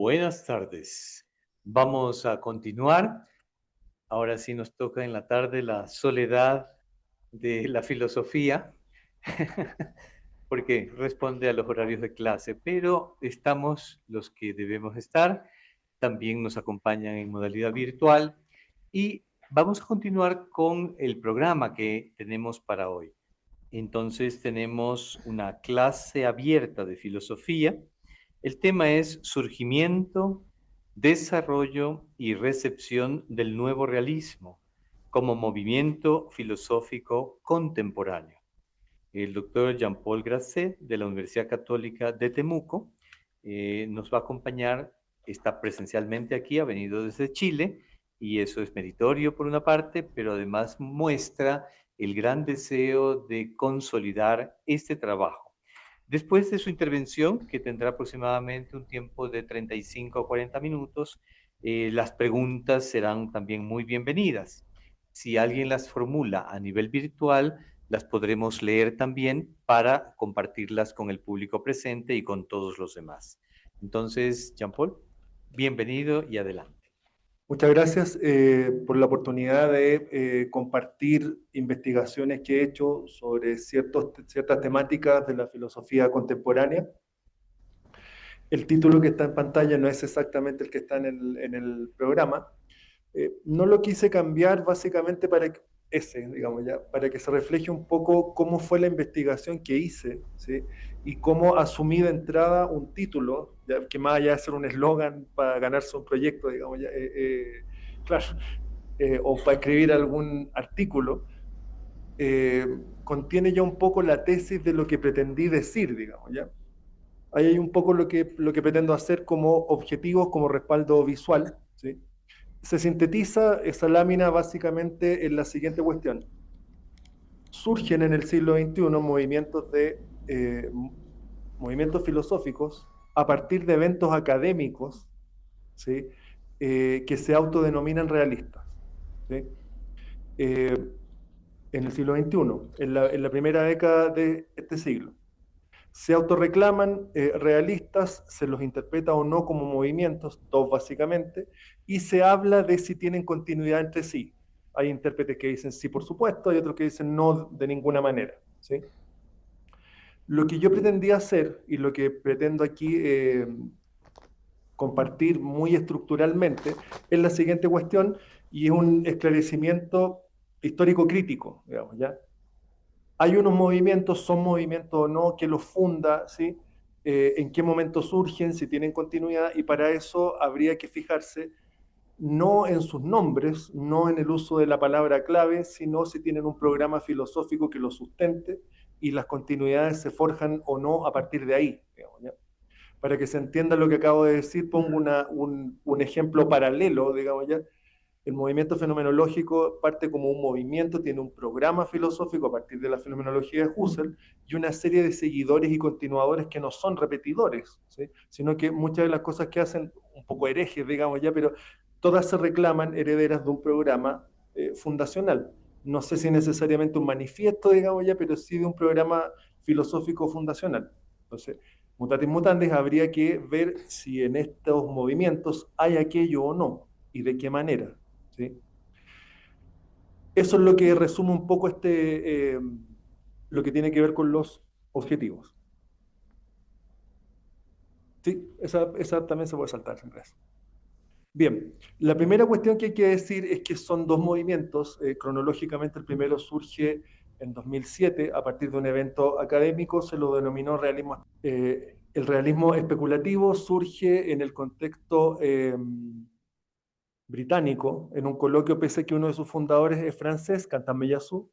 Buenas tardes. Vamos a continuar. Ahora sí nos toca en la tarde la soledad de la filosofía, porque responde a los horarios de clase, pero estamos los que debemos estar. También nos acompañan en modalidad virtual y vamos a continuar con el programa que tenemos para hoy. Entonces tenemos una clase abierta de filosofía. El tema es surgimiento, desarrollo y recepción del nuevo realismo como movimiento filosófico contemporáneo. El doctor Jean-Paul Grasset de la Universidad Católica de Temuco nos va a acompañar, está presencialmente aquí, ha venido desde Chile y eso es meritorio por una parte, pero además muestra el gran deseo de consolidar este trabajo. Después de su intervención, que tendrá aproximadamente un tiempo de 35 o 40 minutos, las preguntas serán también muy bienvenidas. Si alguien las formula a nivel virtual, las podremos leer también para compartirlas con el público presente y con todos los demás. Entonces, Jean-Paul, bienvenido y adelante. Muchas gracias por la oportunidad de compartir investigaciones que he hecho sobre ciertas temáticas de la filosofía contemporánea. El título que está en pantalla no es exactamente el que está en el programa. No lo quise cambiar básicamente para que se refleje un poco cómo fue la investigación que hice, ¿sí? Y cómo asumí de entrada un título, ya, que más allá de ser un eslogan para ganarse un proyecto, digamos, ya, claro, o para escribir algún artículo, contiene ya un poco la tesis de lo que pretendí decir, digamos, ¿ya? Ahí hay un poco lo que pretendo hacer como objetivos, como respaldo visual, ¿sí? Se sintetiza esa lámina básicamente en la siguiente cuestión. Surgen en el siglo XXI movimientos filosóficos a partir de eventos académicos, ¿sí? Que se autodenominan realistas, ¿sí? En el siglo XXI, en la primera década de este siglo. Se autorreclaman realistas, se los interpreta o no como movimientos, dos básicamente, y se habla de si tienen continuidad entre sí. Hay intérpretes que dicen sí, por supuesto, hay otros que dicen no, de ninguna manera, ¿sí? Lo que yo pretendía hacer y lo que pretendo aquí compartir muy estructuralmente es la siguiente cuestión, y es un esclarecimiento histórico crítico, digamos, ¿ya? Hay unos movimientos, son movimientos o no, que los funda, ¿sí? En qué momento surgen, si tienen continuidad, y para eso habría que fijarse no en sus nombres, no en el uso de la palabra clave, sino si tienen un programa filosófico que los sustente y las continuidades se forjan o no a partir de ahí, digamos, ¿ya? Para que se entienda lo que acabo de decir, pongo un ejemplo paralelo, digamos, ¿ya? El movimiento fenomenológico parte como un movimiento, tiene un programa filosófico a partir de la fenomenología de Husserl y una serie de seguidores y continuadores que no son repetidores, ¿sí? Sino que muchas de las cosas que hacen, un poco herejes, digamos ya, pero todas se reclaman herederas de un programa fundacional. No sé si necesariamente un manifiesto, digamos ya, pero sí de un programa filosófico fundacional. Entonces, mutatis mutandis, habría que ver si en estos movimientos hay aquello o no y de qué manera, ¿sí? Eso es lo que resume un poco lo que tiene que ver con los objetivos. Sí, esa también se puede saltar, sin gracia. Bien, la primera cuestión que hay que decir es que son dos movimientos. Cronológicamente, el primero surge en 2007 a partir de un evento académico, se lo denominó realismo. El realismo especulativo surge en el contexto británico, en un coloquio, pese a que uno de sus fundadores es francés, Quentin Meillassoux.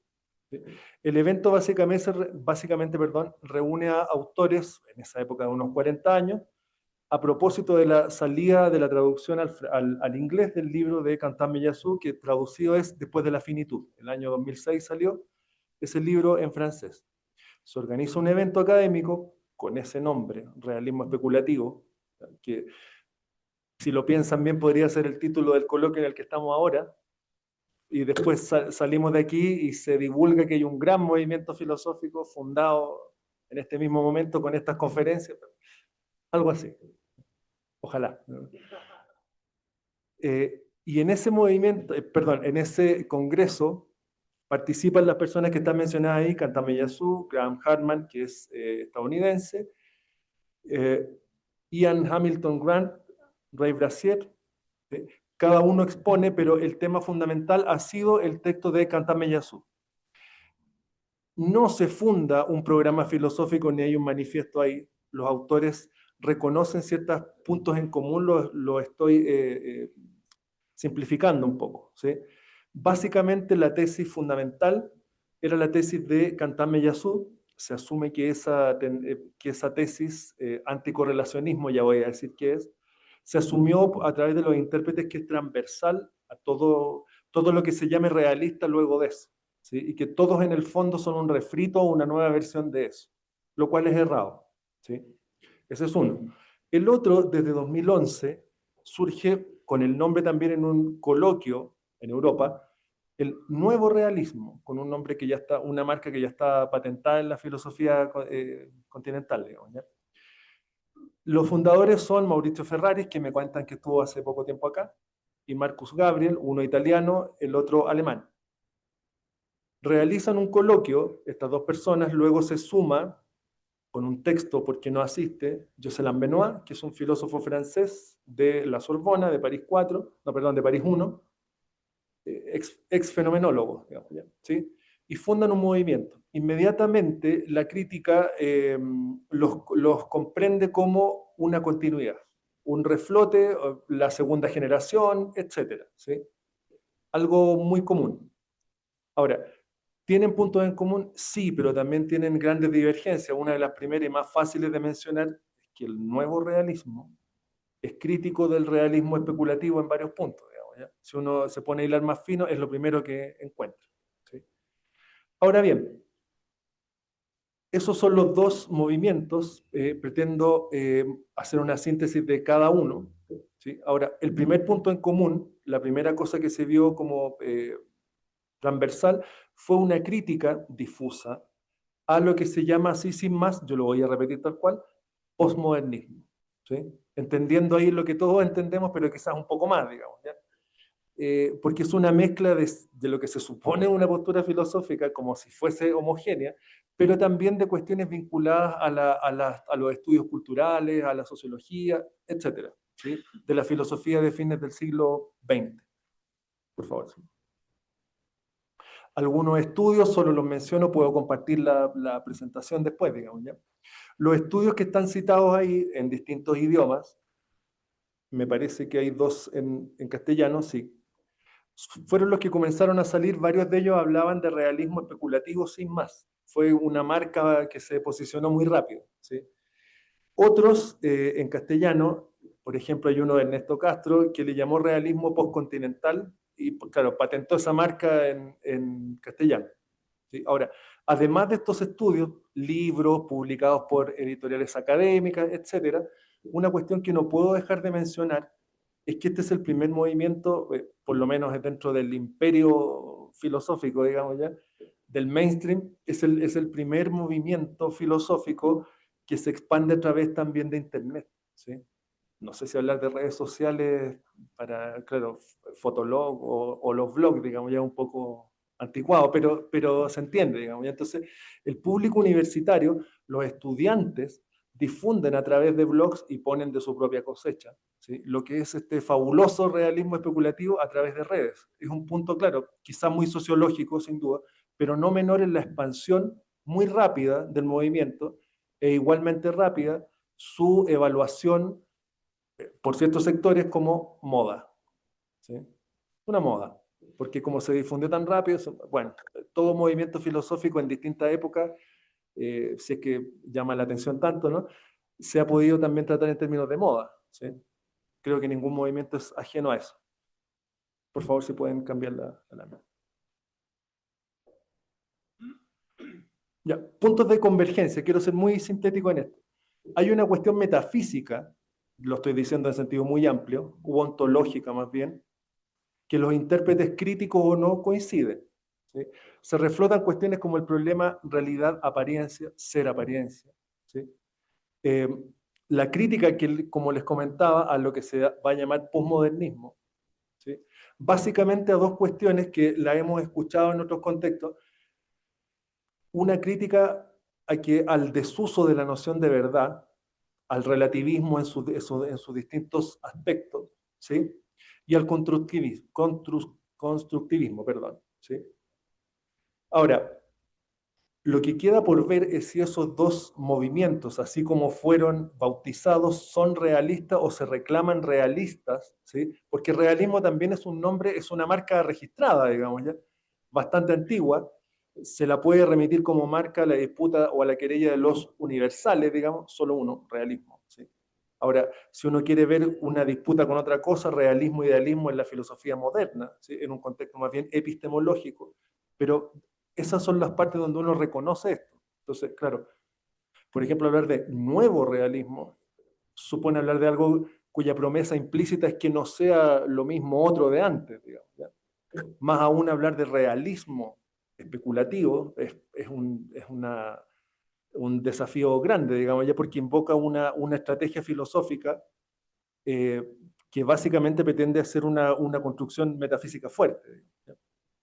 El evento básicamente, reúne a autores, en esa época de unos 40 años, a propósito de la salida de la traducción al inglés del libro de Quentin Meillassoux, que traducido es Después de la finitud. El año 2006 salió ese libro en francés. Se organiza un evento académico con ese nombre, realismo especulativo, que si lo piensan bien podría ser el título del coloquio en el que estamos ahora, y después salimos de aquí y se divulga que hay un gran movimiento filosófico fundado en este mismo momento con estas conferencias, algo así. Ojalá. Y en ese movimiento, perdón, en ese congreso participan las personas que están mencionadas ahí, Kantame Yazoo, Graham Hartman, que es estadounidense, Ian Hamilton Grant, Ray Brassier, cada uno expone, pero el tema fundamental ha sido el texto de Kantame Yazoo. No se funda un programa filosófico ni hay un manifiesto ahí. Los autores reconocen ciertos puntos en común, lo estoy simplificando un poco, ¿sí? Básicamente la tesis fundamental era la tesis de Kantame Yazoo. Se asume que esa tesis, anticorrelacionismo, ya voy a decir qué es, se asumió a través de los intérpretes que es transversal a todo lo que se llame realista luego de eso, ¿sí? Y que todos en el fondo son un refrito o una nueva versión de eso, lo cual es errado, ¿sí? Ese es uno. El otro, desde 2011, surge con el nombre también en un coloquio en Europa, el nuevo realismo, con un nombre que ya está, una marca que ya está patentada en la filosofía continental, digamos, ¿ya? Los fundadores son Maurizio Ferraris, que me cuentan que estuvo hace poco tiempo acá, y Marcus Gabriel, uno italiano, el otro alemán. Realizan un coloquio, estas dos personas, luego se suma con un texto porque no asiste, Jocelyn Benoit, que es un filósofo francés de la Sorbona, de París 4, no, perdón, de París 1, ex fenomenólogo, digamos, ¿ya? ¿Sí? Y fundan un movimiento. Inmediatamente la crítica los comprende como una continuidad, un reflote, la segunda generación, etc. ¿Sí? Algo muy común. Ahora, ¿tienen puntos en común? Sí, pero también tienen grandes divergencias. Una de las primeras y más fáciles de mencionar es que el nuevo realismo es crítico del realismo especulativo en varios puntos. Digamos, ¿ya? Si uno se pone a hilar más fino, es lo primero que encuentra, ¿sí? Ahora bien, esos son los dos movimientos. Pretendo hacer una síntesis de cada uno, ¿sí? Ahora, el primer punto en común, la primera cosa que se vio como transversal, fue una crítica difusa a lo que se llama así sin más, yo lo voy a repetir tal cual, posmodernismo, ¿sí? Entendiendo ahí lo que todos entendemos, pero quizás un poco más, digamos, ¿ya? Porque es una mezcla de lo que se supone una postura filosófica como si fuese homogénea, pero también de cuestiones vinculadas a los estudios culturales, a la sociología, etc. ¿Sí? De la filosofía de fines del siglo XX. Por favor. ¿Sí? Algunos estudios, solo los menciono, puedo compartir la presentación después, digamos, ¿ya? Los estudios que están citados ahí en distintos idiomas, me parece que hay dos en castellano, sí, fueron los que comenzaron a salir, varios de ellos hablaban de realismo especulativo sin más. Fue una marca que se posicionó muy rápido, ¿sí? Otros en castellano, por ejemplo, hay uno de Ernesto Castro que le llamó realismo postcontinental y, claro, patentó esa marca en castellano, ¿sí? Ahora, además de estos estudios, libros publicados por editoriales académicas, etc., una cuestión que no puedo dejar de mencionar es que este es el primer movimiento, por lo menos dentro del imperio filosófico, digamos ya, del mainstream, es el primer movimiento filosófico que se expande a través también de Internet, ¿sí? No sé si hablar de redes sociales para, claro, Fotolog o los blogs, digamos, ya un poco anticuado, pero se entiende, digamos. ¿Ya? Entonces, el público universitario, los estudiantes, difunden a través de blogs y ponen de su propia cosecha, ¿sí? Lo que es este fabuloso realismo especulativo a través de redes. Es un punto, claro, quizás muy sociológico, sin duda, pero no menor en la expansión muy rápida del movimiento e igualmente rápida su evaluación por ciertos sectores como moda, ¿sí? Una moda, porque como se difundió tan rápido, bueno, todo movimiento filosófico en distintas épocas, si es que llama la atención tanto, ¿no? Se ha podido también tratar en términos de moda, ¿sí? Creo que ningún movimiento es ajeno a eso. Por favor, si pueden cambiar la lámina. Ya, puntos de convergencia, quiero ser muy sintético en esto. Hay una cuestión metafísica, lo estoy diciendo en sentido muy amplio, u ontológica más bien, que los intérpretes críticos o no coinciden, ¿sí? Se reflotan cuestiones como el problema realidad-apariencia, ser-apariencia, ¿sí? la crítica que, como les comentaba, a lo que se va a llamar posmodernismo, ¿sí? Básicamente a dos cuestiones que la hemos escuchado en otros contextos. Una crítica al desuso de la noción de verdad, al relativismo en sus distintos aspectos, ¿sí? Y al constructivismo, perdón, ¿sí? Ahora, lo que queda por ver es si esos dos movimientos, así como fueron bautizados, son realistas o se reclaman realistas, ¿sí? Porque realismo también es un nombre, es una marca registrada, digamos, ¿ya? Bastante antigua. Se la puede remitir como marca a la disputa o a la querella de los universales, digamos, solo uno, realismo, ¿sí? Ahora, si uno quiere ver una disputa con otra cosa, realismo, idealismo en la filosofía moderna, ¿sí? En un contexto más bien epistemológico, pero esas son las partes donde uno reconoce esto. Entonces, claro, por ejemplo, hablar de nuevo realismo supone hablar de algo cuya promesa implícita es que no sea lo mismo otro de antes, digamos, ¿ya? Más aún hablar de realismo especulativo un desafío grande, digamos, ya porque invoca una estrategia filosófica eh, que básicamente pretende hacer una construcción metafísica fuerte, digamos, ¿ya?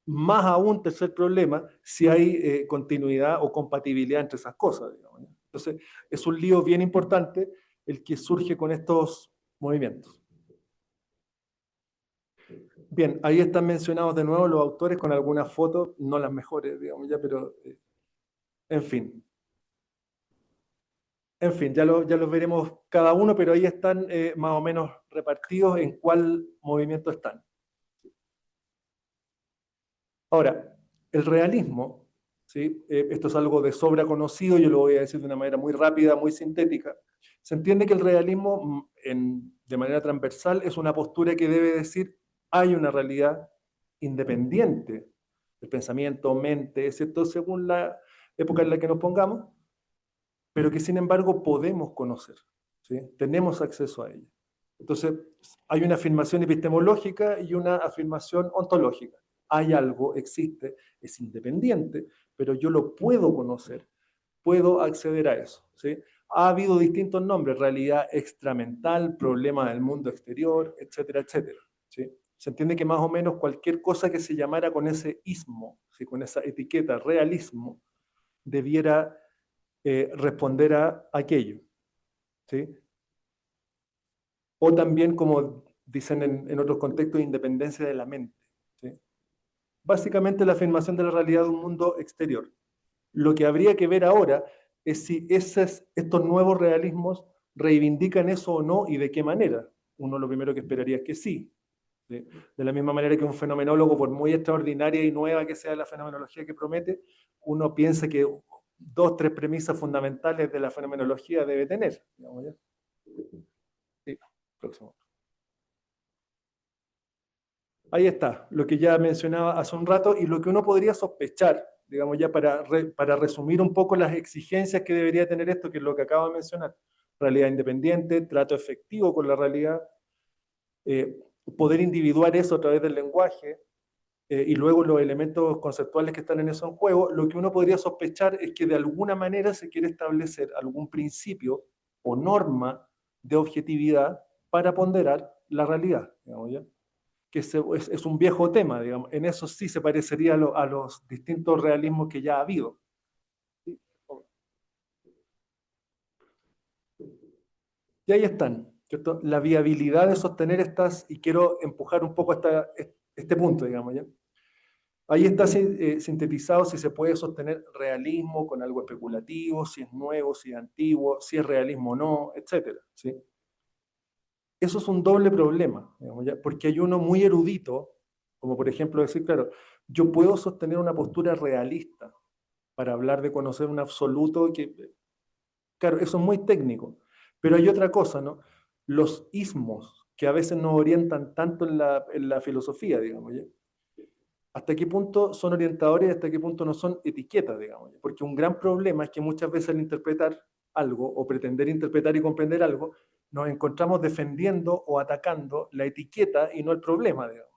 Más aún, tercer problema, si hay continuidad o compatibilidad entre esas cosas, digamos, ¿no? Entonces, es un lío bien importante el que surge con estos movimientos. Bien, ahí están mencionados de nuevo los autores con algunas fotos, no las mejores, digamos ya, pero en fin. En fin, ya los veremos cada uno, pero ahí están más o menos repartidos en cuál movimiento están. Ahora, el realismo, ¿sí? Esto es algo de sobra conocido, yo lo voy a decir de una manera muy rápida, muy sintética. Se entiende que el realismo, de manera transversal, es una postura que debe decir hay una realidad independiente del pensamiento, mente, ¿cierto? Según la época en la que nos pongamos, pero que sin embargo podemos conocer, ¿sí? Tenemos acceso a ella. Entonces, hay una afirmación epistemológica y una afirmación ontológica. Hay algo, existe, es independiente, pero yo lo puedo conocer, puedo acceder a eso, ¿sí? Ha habido distintos nombres, realidad extramental, problema del mundo exterior, etcétera, etcétera, ¿sí? Se entiende que más o menos cualquier cosa que se llamara con ese ismo, ¿sí? Con esa etiqueta realismo, debiera responder a aquello, ¿sí? O también, como dicen en otros contextos, independencia de la mente, ¿sí? Básicamente la afirmación de la realidad de un mundo exterior. Lo que habría que ver ahora es si estos nuevos realismos reivindican eso o no y de qué manera. Uno lo primero que esperaría es que sí. ¿Sí? De la misma manera que un fenomenólogo, por muy extraordinaria y nueva que sea la fenomenología que promete, uno piensa que dos, tres premisas fundamentales de la fenomenología debe tener. Digamos, ¿ya? Sí, próximo. Ahí está, lo que ya mencionaba hace un rato y lo que uno podría sospechar, digamos ya para resumir un poco las exigencias que debería tener esto, que es lo que acabo de mencionar. Realidad independiente, trato efectivo con la realidad, eh, poder individuar eso a través del lenguaje, y luego los elementos conceptuales que están en eso en juego, lo que uno podría sospechar es que de alguna manera se quiere establecer algún principio o norma de objetividad para ponderar la realidad, digamos, ¿ya? Que es un viejo tema, digamos. En eso sí se parecería a los distintos realismos que ya ha habido. Y ahí están, ¿cierto? La viabilidad de sostener estas, y quiero empujar un poco este punto, digamos, ¿ya? Ahí está sintetizado si se puede sostener realismo con algo especulativo, si es nuevo, si es antiguo, si es realismo o no, etcétera, ¿sí? Eso es un doble problema, digamos, ¿ya? Porque hay uno muy erudito, como por ejemplo decir, claro, yo puedo sostener una postura realista para hablar de conocer un absoluto que, claro, eso es muy técnico, pero hay otra cosa, ¿no? Los ismos que a veces nos orientan tanto en la filosofía, digamos, ¿ya? ¿Hasta qué punto son orientadores y hasta qué punto no son etiquetas, digamos? Porque un gran problema es que muchas veces al interpretar algo o pretender interpretar y comprender algo, nos encontramos defendiendo o atacando la etiqueta y no el problema, digamos.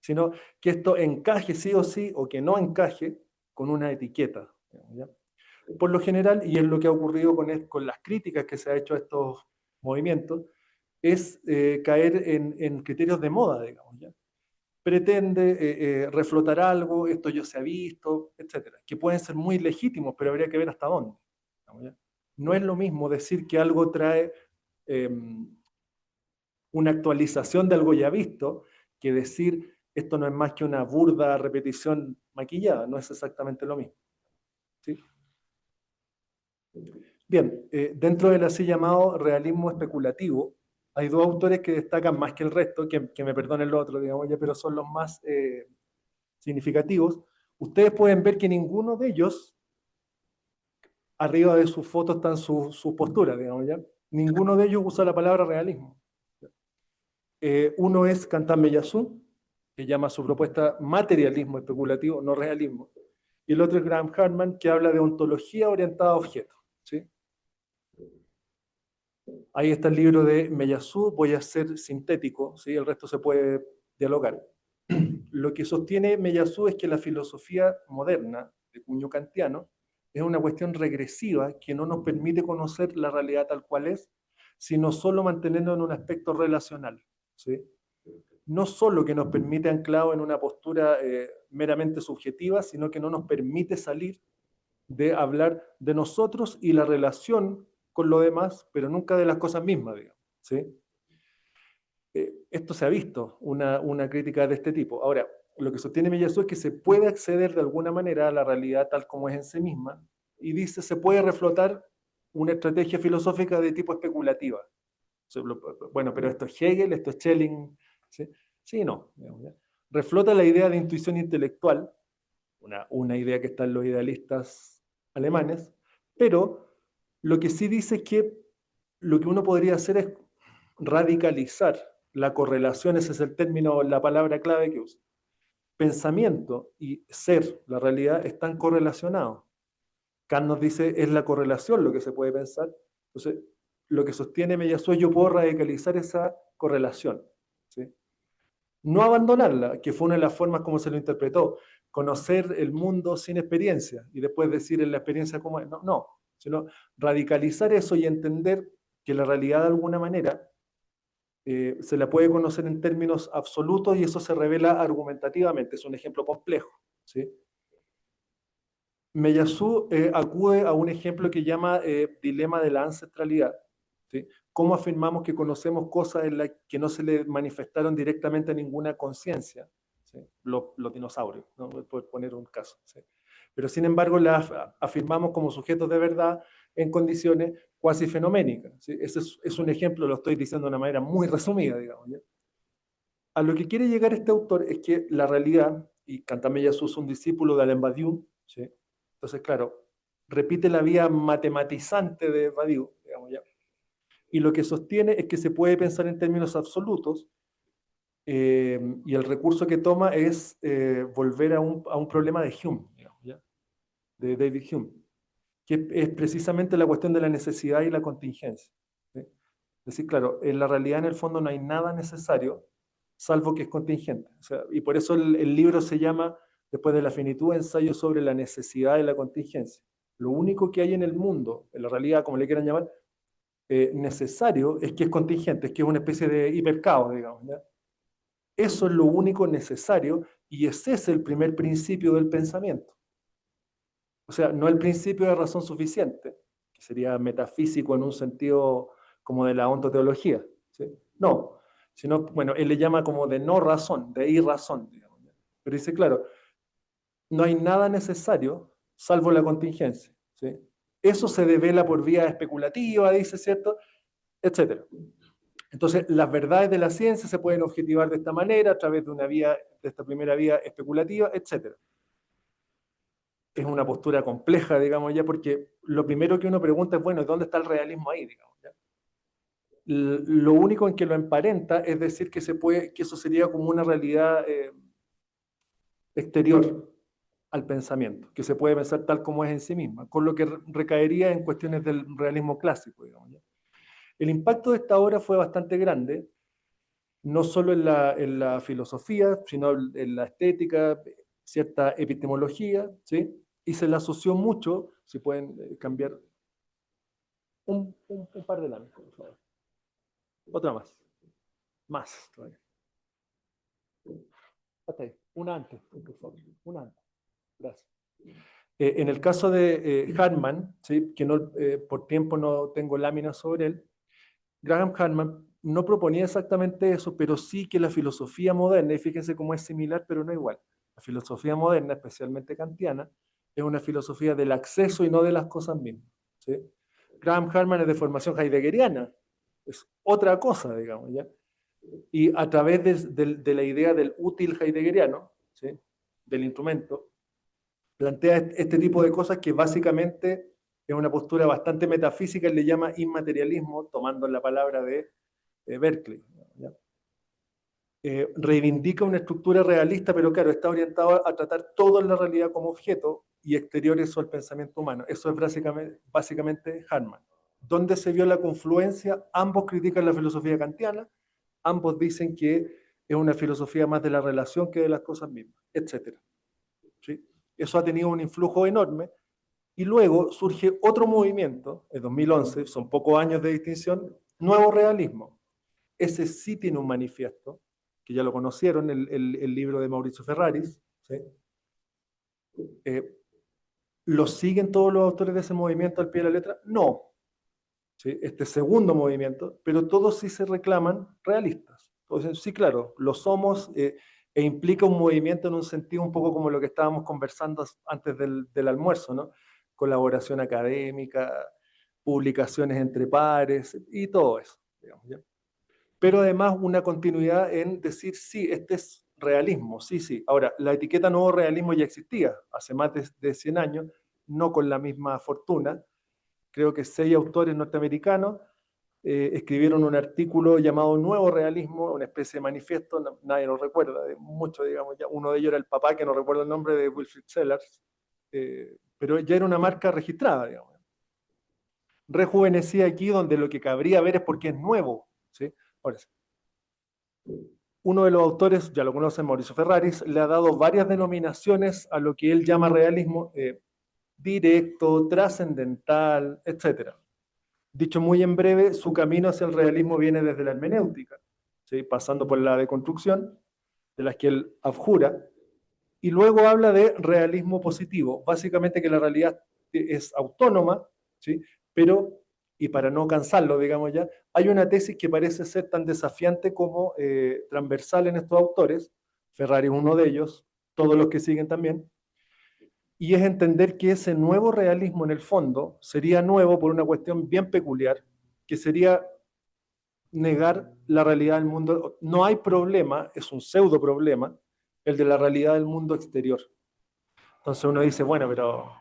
Sino que esto encaje sí o sí o que no encaje con una etiqueta, digamos, ¿ya? por lo general, y es lo que ha ocurrido con las críticas que se ha hecho a estos movimientos, es caer en criterios de moda, digamos, ¿ya? Pretende reflotar algo, esto ya se ha visto, etcétera, que pueden ser muy legítimos, pero habría que ver hasta dónde, digamos, ¿ya? No es lo mismo decir que algo trae una actualización de algo ya visto, que decir esto no es más que una burda repetición maquillada, no es exactamente lo mismo, ¿sí? Bien, dentro del así llamado realismo especulativo, hay dos autores que destacan más que el resto, que me perdonen los otros, digamos, ya, pero son los más significativos. Ustedes pueden ver que ninguno de ellos, arriba de sus fotos están sus posturas, digamos, ya. Ninguno de ellos usa la palabra realismo. Uno es Cantan Mellassou, que llama su propuesta materialismo especulativo, no realismo. Y el otro es Graham Hartman, que habla de ontología orientada a objetos, ¿sí? Ahí está el libro de Mellassou, voy a ser sintético, ¿sí? El resto se puede dialogar. Lo que sostiene Mellassou es que la filosofía moderna, de cuño kantiano, es una cuestión regresiva que no nos permite conocer la realidad tal cual es, sino solo mantenernos en un aspecto relacional, ¿sí? No solo que nos permite anclado en una postura meramente subjetiva, sino que no nos permite salir de hablar de nosotros y la relación con lo demás, pero nunca de las cosas mismas, digamos, ¿sí? Esto se ha visto, una crítica de este tipo. Ahora, lo que sostiene Mellassou es que se puede acceder de alguna manera a la realidad tal como es en sí misma, y dice se puede reflotar una estrategia filosófica de tipo especulativa. Bueno, pero esto es Hegel, esto es Schelling, ¿sí? Sí, no. Reflota la idea de intuición intelectual, una idea que está en los idealistas alemanes, pero lo que sí dice es que lo que uno podría hacer es radicalizar la correlación, ese es el término, la palabra clave que usa. Pensamiento y ser, la realidad, están correlacionados. Kant nos dice, es la correlación lo que se puede pensar. Entonces, lo que sostiene Mellassou es yo puedo radicalizar esa correlación, ¿sí? No abandonarla, que fue una de las formas como se lo interpretó, conocer el mundo sin experiencia y después decir en la experiencia cómo es. No, no, sino radicalizar eso y entender que la realidad de alguna manera se la puede conocer en términos absolutos y eso se revela argumentativamente. Es un ejemplo complejo, ¿sí? Mellassou acude a un ejemplo que llama dilema de la ancestralidad, ¿sí? ¿Cómo afirmamos que conocemos cosas en las que no se le manifestaron directamente a ninguna conciencia? ¿Sí? Los dinosaurios, ¿no? Por poner un caso, ¿sí? Pero sin embargo las afirmamos como sujetos de verdad en condiciones cuasi fenoménicas, ¿sí? Ese es un ejemplo, lo estoy diciendo de una manera muy resumida, digamos, ¿ya? A lo que quiere llegar este autor es que la realidad, y Cantamellassou es un discípulo de Alain Badiou, ¿sí? Entonces, claro, repite la vía matematizante de Badiou, digamos, ¿ya? Y lo que sostiene es que se puede pensar en términos absolutos, y el recurso que toma es volver a un problema de Hume, digamos, ¿ya? De David Hume, que es precisamente la cuestión de la necesidad y la contingencia, ¿sí? Es decir, claro, en la realidad en el fondo no hay nada necesario, salvo que es contingente. O sea, y por eso el libro se llama, después de la finitud, ensayo sobre la necesidad y la contingencia. Lo único que hay en el mundo, en la realidad, como le quieran llamar, necesario, es que es contingente, es que es una especie de hipercaos, digamos, ¿ya? Eso es lo único necesario y ese es el primer principio del pensamiento. O sea, no el principio de razón suficiente, que sería metafísico en un sentido como de la ontoteología, ¿sí? No, sino, bueno, él le llama como de no razón, de irrazón, digamos. Pero dice, claro, no hay nada necesario salvo la contingencia, ¿sí? Eso se devela por vía especulativa, dice, ¿cierto? Etcétera. Entonces, las verdades de la ciencia se pueden objetivar de esta manera, a través de una vía, de esta primera vía especulativa, etcétera. Es una postura compleja, digamos, ya, porque lo primero que uno pregunta es, bueno, ¿dónde está el realismo ahí, digamos, ya? Lo único en que lo emparenta es decir que, que eso sería como una realidad exterior al pensamiento, que se puede pensar tal como es en sí misma, con lo que recaería en cuestiones del realismo clásico, digamos, ¿ya? El impacto de esta obra fue bastante grande, no solo en la filosofía, sino en la estética, cierta epistemología, ¿sí? y se le asoció mucho, si pueden cambiar un par de láminas, por favor. Otra más todavía. Hasta ahí. Una antes, por favor. Una antes. Gracias. En el caso de Hartman, ¿sí? Que no, por tiempo no tengo láminas sobre él, Graham Hartman no proponía exactamente eso, pero sí que la filosofía moderna, y fíjense cómo es similar, pero no igual. La filosofía moderna, especialmente kantiana, es una filosofía del acceso y no de las cosas mismas, ¿sí? Graham Hartman es de formación heideggeriana, es otra cosa, digamos, ¿ya? Y a través de la idea del útil heideggeriano, ¿sí? Del instrumento, plantea este tipo de cosas que básicamente es una postura bastante metafísica, él le llama inmaterialismo, tomando la palabra de Berkeley, ¿ya? Reivindica una estructura realista, pero claro, está orientado a tratar toda la realidad como objeto y exteriores al pensamiento humano. Eso es básicamente Hartman. ¿Dónde se vio la confluencia? Ambos critican la filosofía kantiana, ambos dicen que es una filosofía más de la relación que de las cosas mismas, etc. ¿Sí? Eso ha tenido un influjo enorme. Y luego surge otro movimiento, en 2011, son pocos años de distinción, nuevo realismo. Ese sí tiene un manifiesto, que ya lo conocieron, el libro de Maurizio Ferraris, ¿sí? ¿Lo siguen todos los autores de ese movimiento al pie de la letra? No. ¿Sí? Este segundo movimiento, pero todos sí se reclaman realistas. Entonces, sí, claro, lo somos, e implica un movimiento en un sentido un poco como lo que estábamos conversando antes del almuerzo, ¿no? Colaboración académica, publicaciones entre pares y todo eso, digamos, ¿ya? Pero además una continuidad en decir, sí, este es realismo, sí, sí. Ahora, la etiqueta nuevo realismo ya existía hace más de 100 años, no con la misma fortuna. Creo que 6 autores norteamericanos escribieron un artículo llamado Nuevo Realismo, una especie de manifiesto, nadie lo recuerda, mucho, digamos, ya. Uno de ellos era el papá, que no recuerdo el nombre, de Wilfrid Sellars, pero ya era una marca registrada, digamos. Rejuvenecida aquí, donde lo que cabría ver es por qué es nuevo, ¿sí? Ahora, uno de los autores, ya lo conocen, Mauricio Ferraris, le ha dado varias denominaciones a lo que él llama realismo directo, trascendental, etc. Dicho muy en breve, su camino hacia el realismo viene desde la hermenéutica, ¿sí? Pasando por la deconstrucción, de las que él abjura, y luego habla de realismo positivo, básicamente que la realidad es autónoma, ¿sí? Pero, y para no cansarlo, digamos ya, hay una tesis que parece ser tan desafiante como transversal en estos autores, Ferrari es uno de ellos, todos los que siguen también, y es entender que ese nuevo realismo en el fondo sería nuevo por una cuestión bien peculiar, que sería negar la realidad del mundo. No hay problema, es un pseudo problema, el de la realidad del mundo exterior. Entonces uno dice, bueno, pero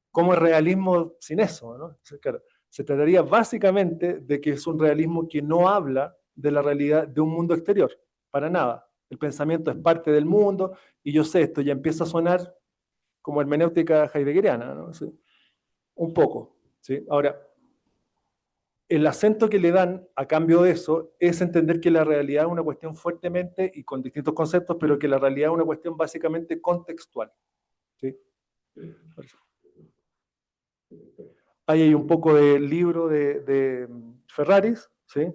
¿cómo es realismo sin eso, ¿no? Claro, se trataría básicamente de que es un realismo que no habla de la realidad de un mundo exterior, para nada. El pensamiento es parte del mundo, y yo sé, esto ya empieza a sonar como hermenéutica heideggeriana, ¿no? ¿Sí? Un poco, ¿sí? Ahora, el acento que le dan a cambio de eso es entender que la realidad es una cuestión fuertemente, y con distintos conceptos, pero que la realidad es una cuestión básicamente contextual, ¿sí? Ahí hay un poco del libro de Ferraris, ¿sí?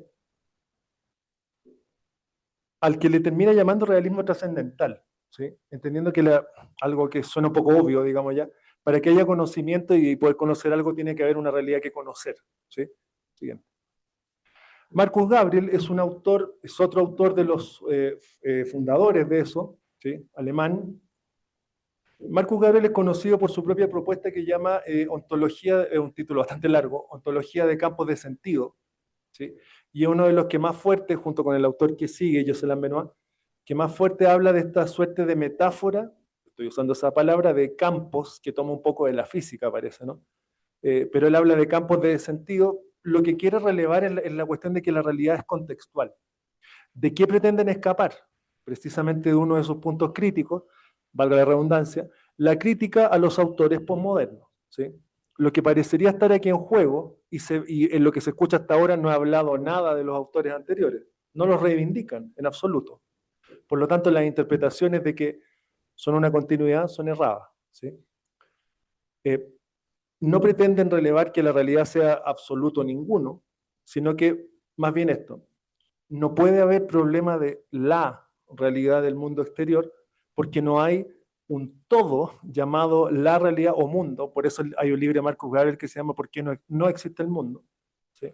Al que le termina llamando realismo trascendental, ¿sí? Entendiendo que algo que suena un poco obvio, digamos ya, para que haya conocimiento y poder conocer algo tiene que haber una realidad que conocer, ¿sí? Siguiente. Marcus Gabriel es un autor, es otro autor de los fundadores de eso, ¿sí? Alemán. Marcus Gabriel es conocido por su propia propuesta que llama ontología, un título bastante largo, ontología de campos de sentido, ¿sí? Y es uno de los que más fuerte, junto con el autor que sigue, Jocelyn Benoit, que más fuerte habla de esta suerte de metáfora, estoy usando esa palabra, de campos, que toma un poco de la física, parece, ¿no? Pero él habla de campos de sentido. Lo que quiere relevar es la cuestión de que la realidad es contextual. ¿De qué pretenden escapar? Precisamente de uno de sus puntos críticos, valga la redundancia, la crítica a los autores posmodernos, ¿sí? Lo que parecería estar aquí en juego, y en lo que se escucha hasta ahora no he hablado nada de los autores anteriores, no los reivindican en absoluto. Por lo tanto, las interpretaciones de que son una continuidad son erradas, ¿sí? no pretenden relevar que la realidad sea absoluto ninguno, sino que más bien esto, no puede haber problema de la realidad del mundo exterior porque no hay un todo llamado la realidad o mundo. Por eso hay un libro de Marcus Garvey que se llama ¿Por qué no existe el mundo? ¿Sí?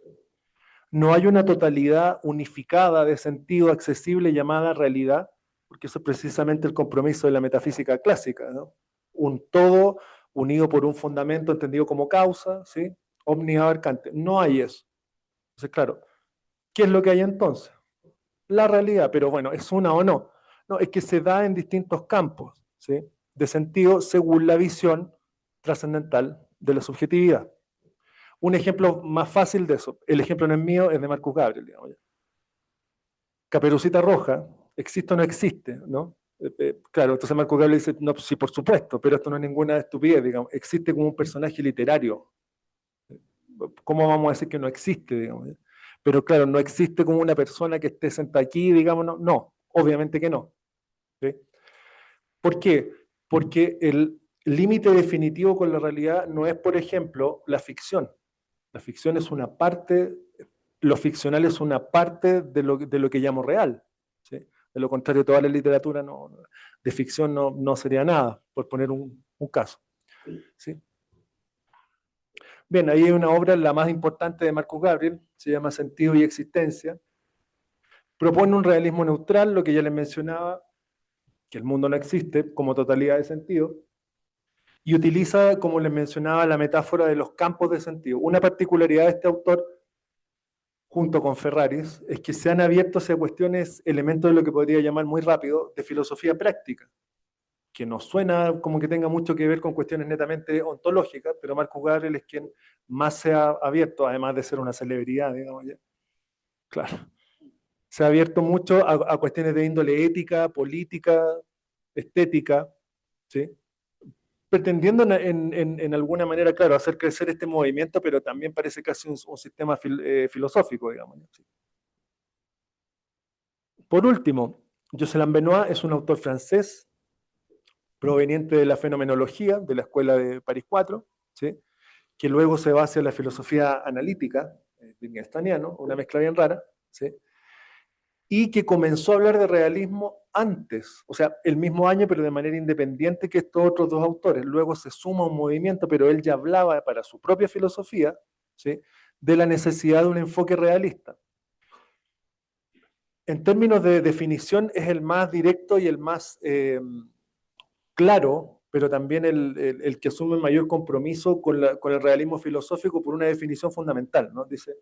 No hay una totalidad unificada de sentido accesible llamada realidad, porque eso es precisamente el compromiso de la metafísica clásica, ¿no? Un todo unido por un fundamento entendido como causa, ¿sí? Omni abarcante. No hay eso. Entonces, claro, ¿qué es lo que hay entonces? La realidad, pero bueno, ¿es una o no? No, es que se da en distintos campos, ¿sí? De sentido según la visión trascendental de la subjetividad. Un ejemplo más fácil de eso, el ejemplo no es mío, es de Marcus Gabriel, digamos. Caperucita Roja, ¿existe o no existe? ¿No? Claro, entonces Marcus Gabriel dice, no, sí, por supuesto, pero esto no es ninguna estupidez, digamos, existe como un personaje literario. ¿Cómo vamos a decir que no existe, digamos? Pero claro, no existe como una persona que esté sentada aquí, digamos, no, no, obviamente que no. ¿Sí? ¿Por qué? Porque el límite definitivo con la realidad no es, por ejemplo, la ficción. La ficción es una parte, lo ficcional es una parte de lo que llamo real. ¿Sí? De lo contrario, toda la literatura de ficción no sería nada, por poner un caso. ¿Sí? Bien, ahí hay una obra, la más importante de Marcus Gabriel, se llama Sentido y Existencia. Propone un realismo neutral, lo que ya les mencionaba, que el mundo no existe como totalidad de sentido, y utiliza, como les mencionaba, la metáfora de los campos de sentido. Una particularidad de este autor, junto con Ferraris, es que se han abierto hacia cuestiones, elementos de lo que podría llamar muy rápido, de filosofía práctica, que no suena como que tenga mucho que ver con cuestiones netamente ontológicas, pero Marcus Gabriel es quien más se ha abierto, además de ser una celebridad, digamos ya. Claro. Se ha abierto mucho a cuestiones de índole ética, política, estética, ¿sí? Pretendiendo en alguna manera, claro, hacer crecer este movimiento, pero también parece casi un sistema filosófico, digamos. ¿Sí? Por último, Jocelyn Benoist es un autor francés proveniente de la fenomenología, de la escuela de París 4, ¿sí? Que luego se basa en la filosofía analítica, wittgensteiniano, una mezcla bien rara, ¿sí? Y que comenzó a hablar de realismo antes, o sea, el mismo año, pero de manera independiente que estos otros dos autores. Luego se suma un movimiento, pero él ya hablaba para su propia filosofía, ¿sí? De la necesidad de un enfoque realista. En términos de definición, es el más directo y el más claro, pero también el que asume el mayor compromiso con el realismo filosófico por una definición fundamental, ¿no? Dice,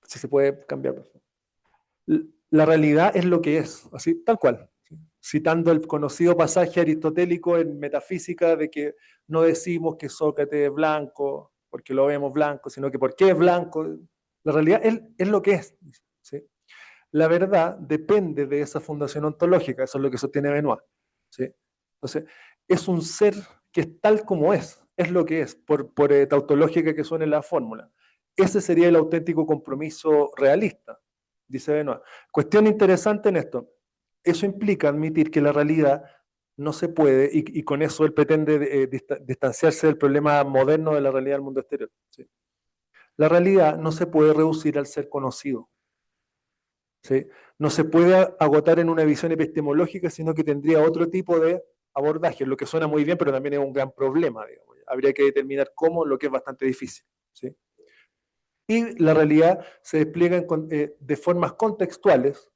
si se puede cambiar, por favor. La realidad es lo que es, así, tal cual. Citando el conocido pasaje aristotélico en Metafísica de que no decimos que Sócrates es blanco porque lo vemos blanco, sino que porque es blanco. La realidad es lo que es. ¿Sí? La verdad depende de esa fundación ontológica, eso es lo que sostiene Benoist. ¿Sí? Entonces, es un ser que es tal como es lo que es, por tautológica que suene la fórmula. Ese sería el auténtico compromiso realista, dice Benoist. Cuestión interesante en esto. Eso implica admitir que la realidad no se puede, y con eso él pretende distanciarse del problema moderno de la realidad del mundo exterior. ¿Sí? La realidad no se puede reducir al ser conocido. ¿Sí? No se puede agotar en una visión epistemológica, sino que tendría otro tipo de abordaje, lo que suena muy bien, pero también es un gran problema. Digamos. Habría que determinar cómo, lo que es bastante difícil. ¿Sí? Y la realidad se despliega de formas contextuales,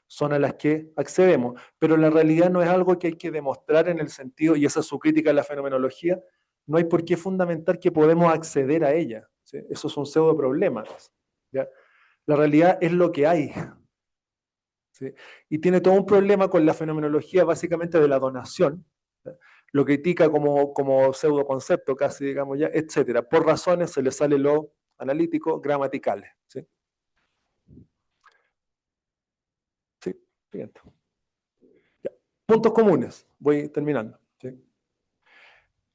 son a las que accedemos, pero la realidad no es algo que hay que demostrar en el sentido, y esa es su crítica a la fenomenología, no hay por qué fundamentar que podemos acceder a ella. ¿Sí? Eso es un pseudo problema. ¿Ya? La realidad es lo que hay. ¿Sí? Y tiene todo un problema con la fenomenología básicamente de la donación, ¿sí? Lo critica como pseudo concepto casi, digamos ya, etcétera. Por razones se le sale lo analítico, gramaticales. ¿Sí? Sí, siguiente. Ya. Puntos comunes, voy terminando. ¿Sí?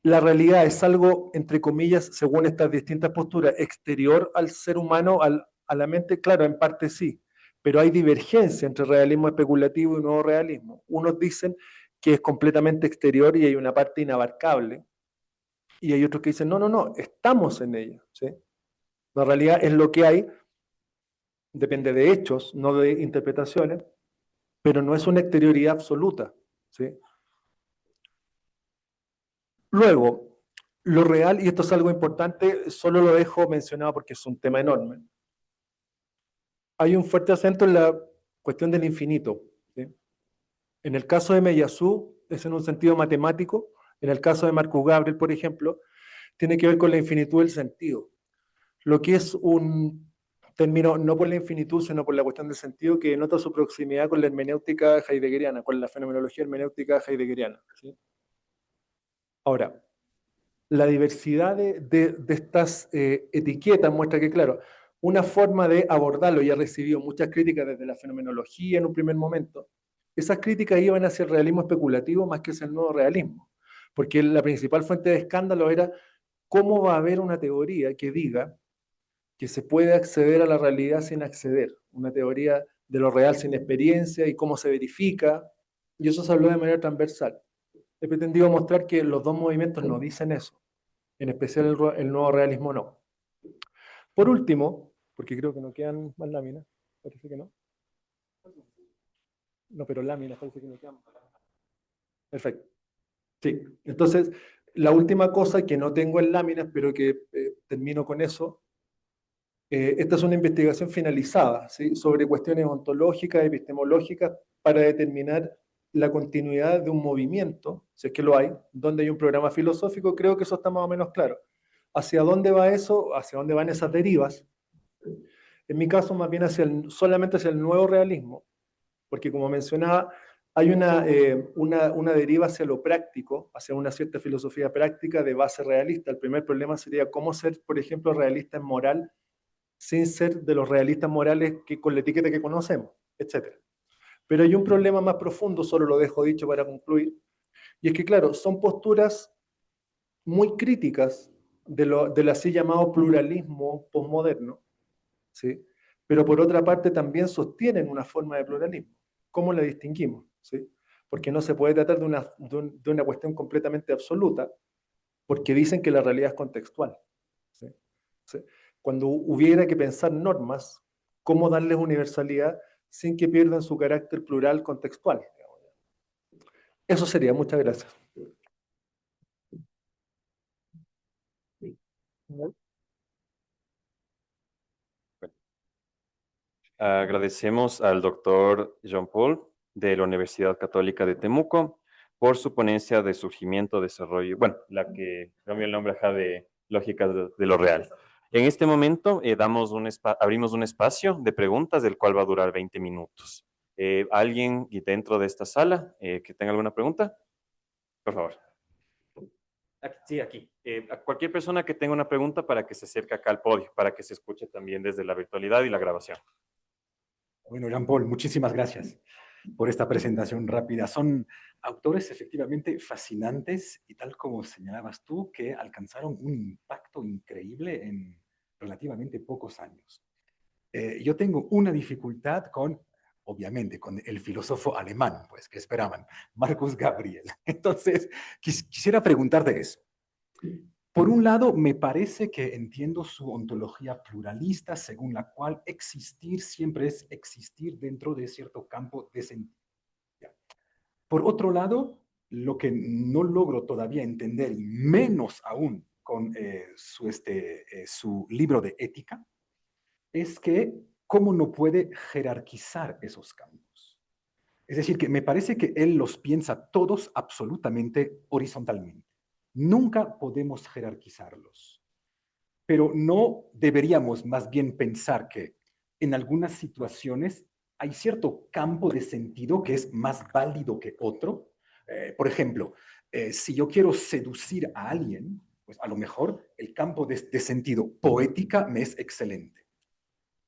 La realidad es algo, entre comillas, según estas distintas posturas, exterior al ser humano, a la mente, claro, en parte sí, pero hay divergencia entre realismo especulativo y nuevo realismo. Unos dicen que es completamente exterior y hay una parte inabarcable, y hay otros que dicen, no, no, no, estamos en ella, ¿sí? La realidad es lo que hay, depende de hechos, no de interpretaciones, pero no es una exterioridad absoluta, ¿sí? Luego, lo real, y esto es algo importante, solo lo dejo mencionado porque es un tema enorme. Hay un fuerte acento en la cuestión del infinito, ¿sí? En el caso de Meillassoux es en un sentido matemático, en el caso de Marcus Gabriel, por ejemplo, tiene que ver con la infinitud del sentido. Lo que es un término no por la infinitud, sino por la cuestión del sentido que denota su proximidad con la hermenéutica heideggeriana, con la fenomenología hermenéutica heideggeriana, ¿sí? Ahora, la diversidad de estas etiquetas muestra que, claro, una forma de abordarlo, y ha recibido muchas críticas desde la fenomenología en un primer momento, esas críticas iban hacia el realismo especulativo más que hacia el nuevo realismo, porque la principal fuente de escándalo era cómo va a haber una teoría que diga que se puede acceder a la realidad sin acceder, una teoría de lo real sin experiencia y cómo se verifica, y eso se habló de manera transversal. He pretendido mostrar que los dos movimientos no dicen eso, en especial el nuevo realismo no. Por último, porque creo que no quedan más láminas, parece que no. No, pero láminas parece que no quedan. Perfecto. Sí, entonces, la última cosa que no tengo en láminas, pero que termino con eso, esta es una investigación finalizada, ¿sí? Sobre cuestiones ontológicas, epistemológicas, para determinar la continuidad de un movimiento, si es que lo hay, donde hay un programa filosófico, creo que eso está más o menos claro. ¿Hacia dónde va eso? ¿Hacia dónde van esas derivas? En mi caso, más bien solamente hacia el nuevo realismo, porque como mencionaba, hay una deriva hacia lo práctico, hacia una cierta filosofía práctica de base realista. El primer problema sería cómo ser, por ejemplo, realista en moral sin ser de los realistas morales que, con la etiqueta que conocemos, etc. Pero hay un problema más profundo, solo lo dejo dicho para concluir, y es que, claro, son posturas muy críticas del así llamado pluralismo posmoderno, ¿sí? Pero por otra parte también sostienen una forma de pluralismo. ¿Cómo la distinguimos? ¿Sí? Porque no se puede tratar de una cuestión completamente absoluta, porque dicen que la realidad es contextual. ¿Sí? ¿Sí? Cuando hubiera que pensar normas, ¿cómo darles universalidad sin que pierdan su carácter plural contextual? Eso sería. Muchas gracias. Agradecemos al doctor Jean Paul de la Universidad Católica de Temuco por su ponencia de surgimiento, desarrollo, bueno, la que cambió el nombre acá de lógica de lo real. En este momento abrimos un espacio de preguntas del cual va a durar 20 minutos. ¿Alguien dentro de esta sala que tenga alguna pregunta? Por favor. Sí, aquí. A cualquier persona que tenga una pregunta para que se acerque acá al podio, para que se escuche también desde la virtualidad y la grabación. Bueno, Jean Paul, muchísimas gracias por esta presentación rápida. Son autores efectivamente fascinantes y tal como señalabas tú, que alcanzaron un impacto increíble en relativamente pocos años. Yo tengo una dificultad obviamente, con el filósofo alemán, pues, que esperaban, Marcus Gabriel. Entonces, quisiera preguntarte eso. Por un lado, me parece que entiendo su ontología pluralista, según la cual existir siempre es existir dentro de cierto campo de sentido. Por otro lado, lo que no logro todavía entender, y menos aún con su libro de ética, es que cómo no puede jerarquizar esos campos. Es decir, que me parece que él los piensa todos absolutamente horizontalmente. Nunca podemos jerarquizarlos. Pero no deberíamos más bien pensar que en algunas situaciones hay cierto campo de sentido que es más válido que otro. Por ejemplo, si yo quiero seducir a alguien, pues a lo mejor el campo de sentido poética me es excelente.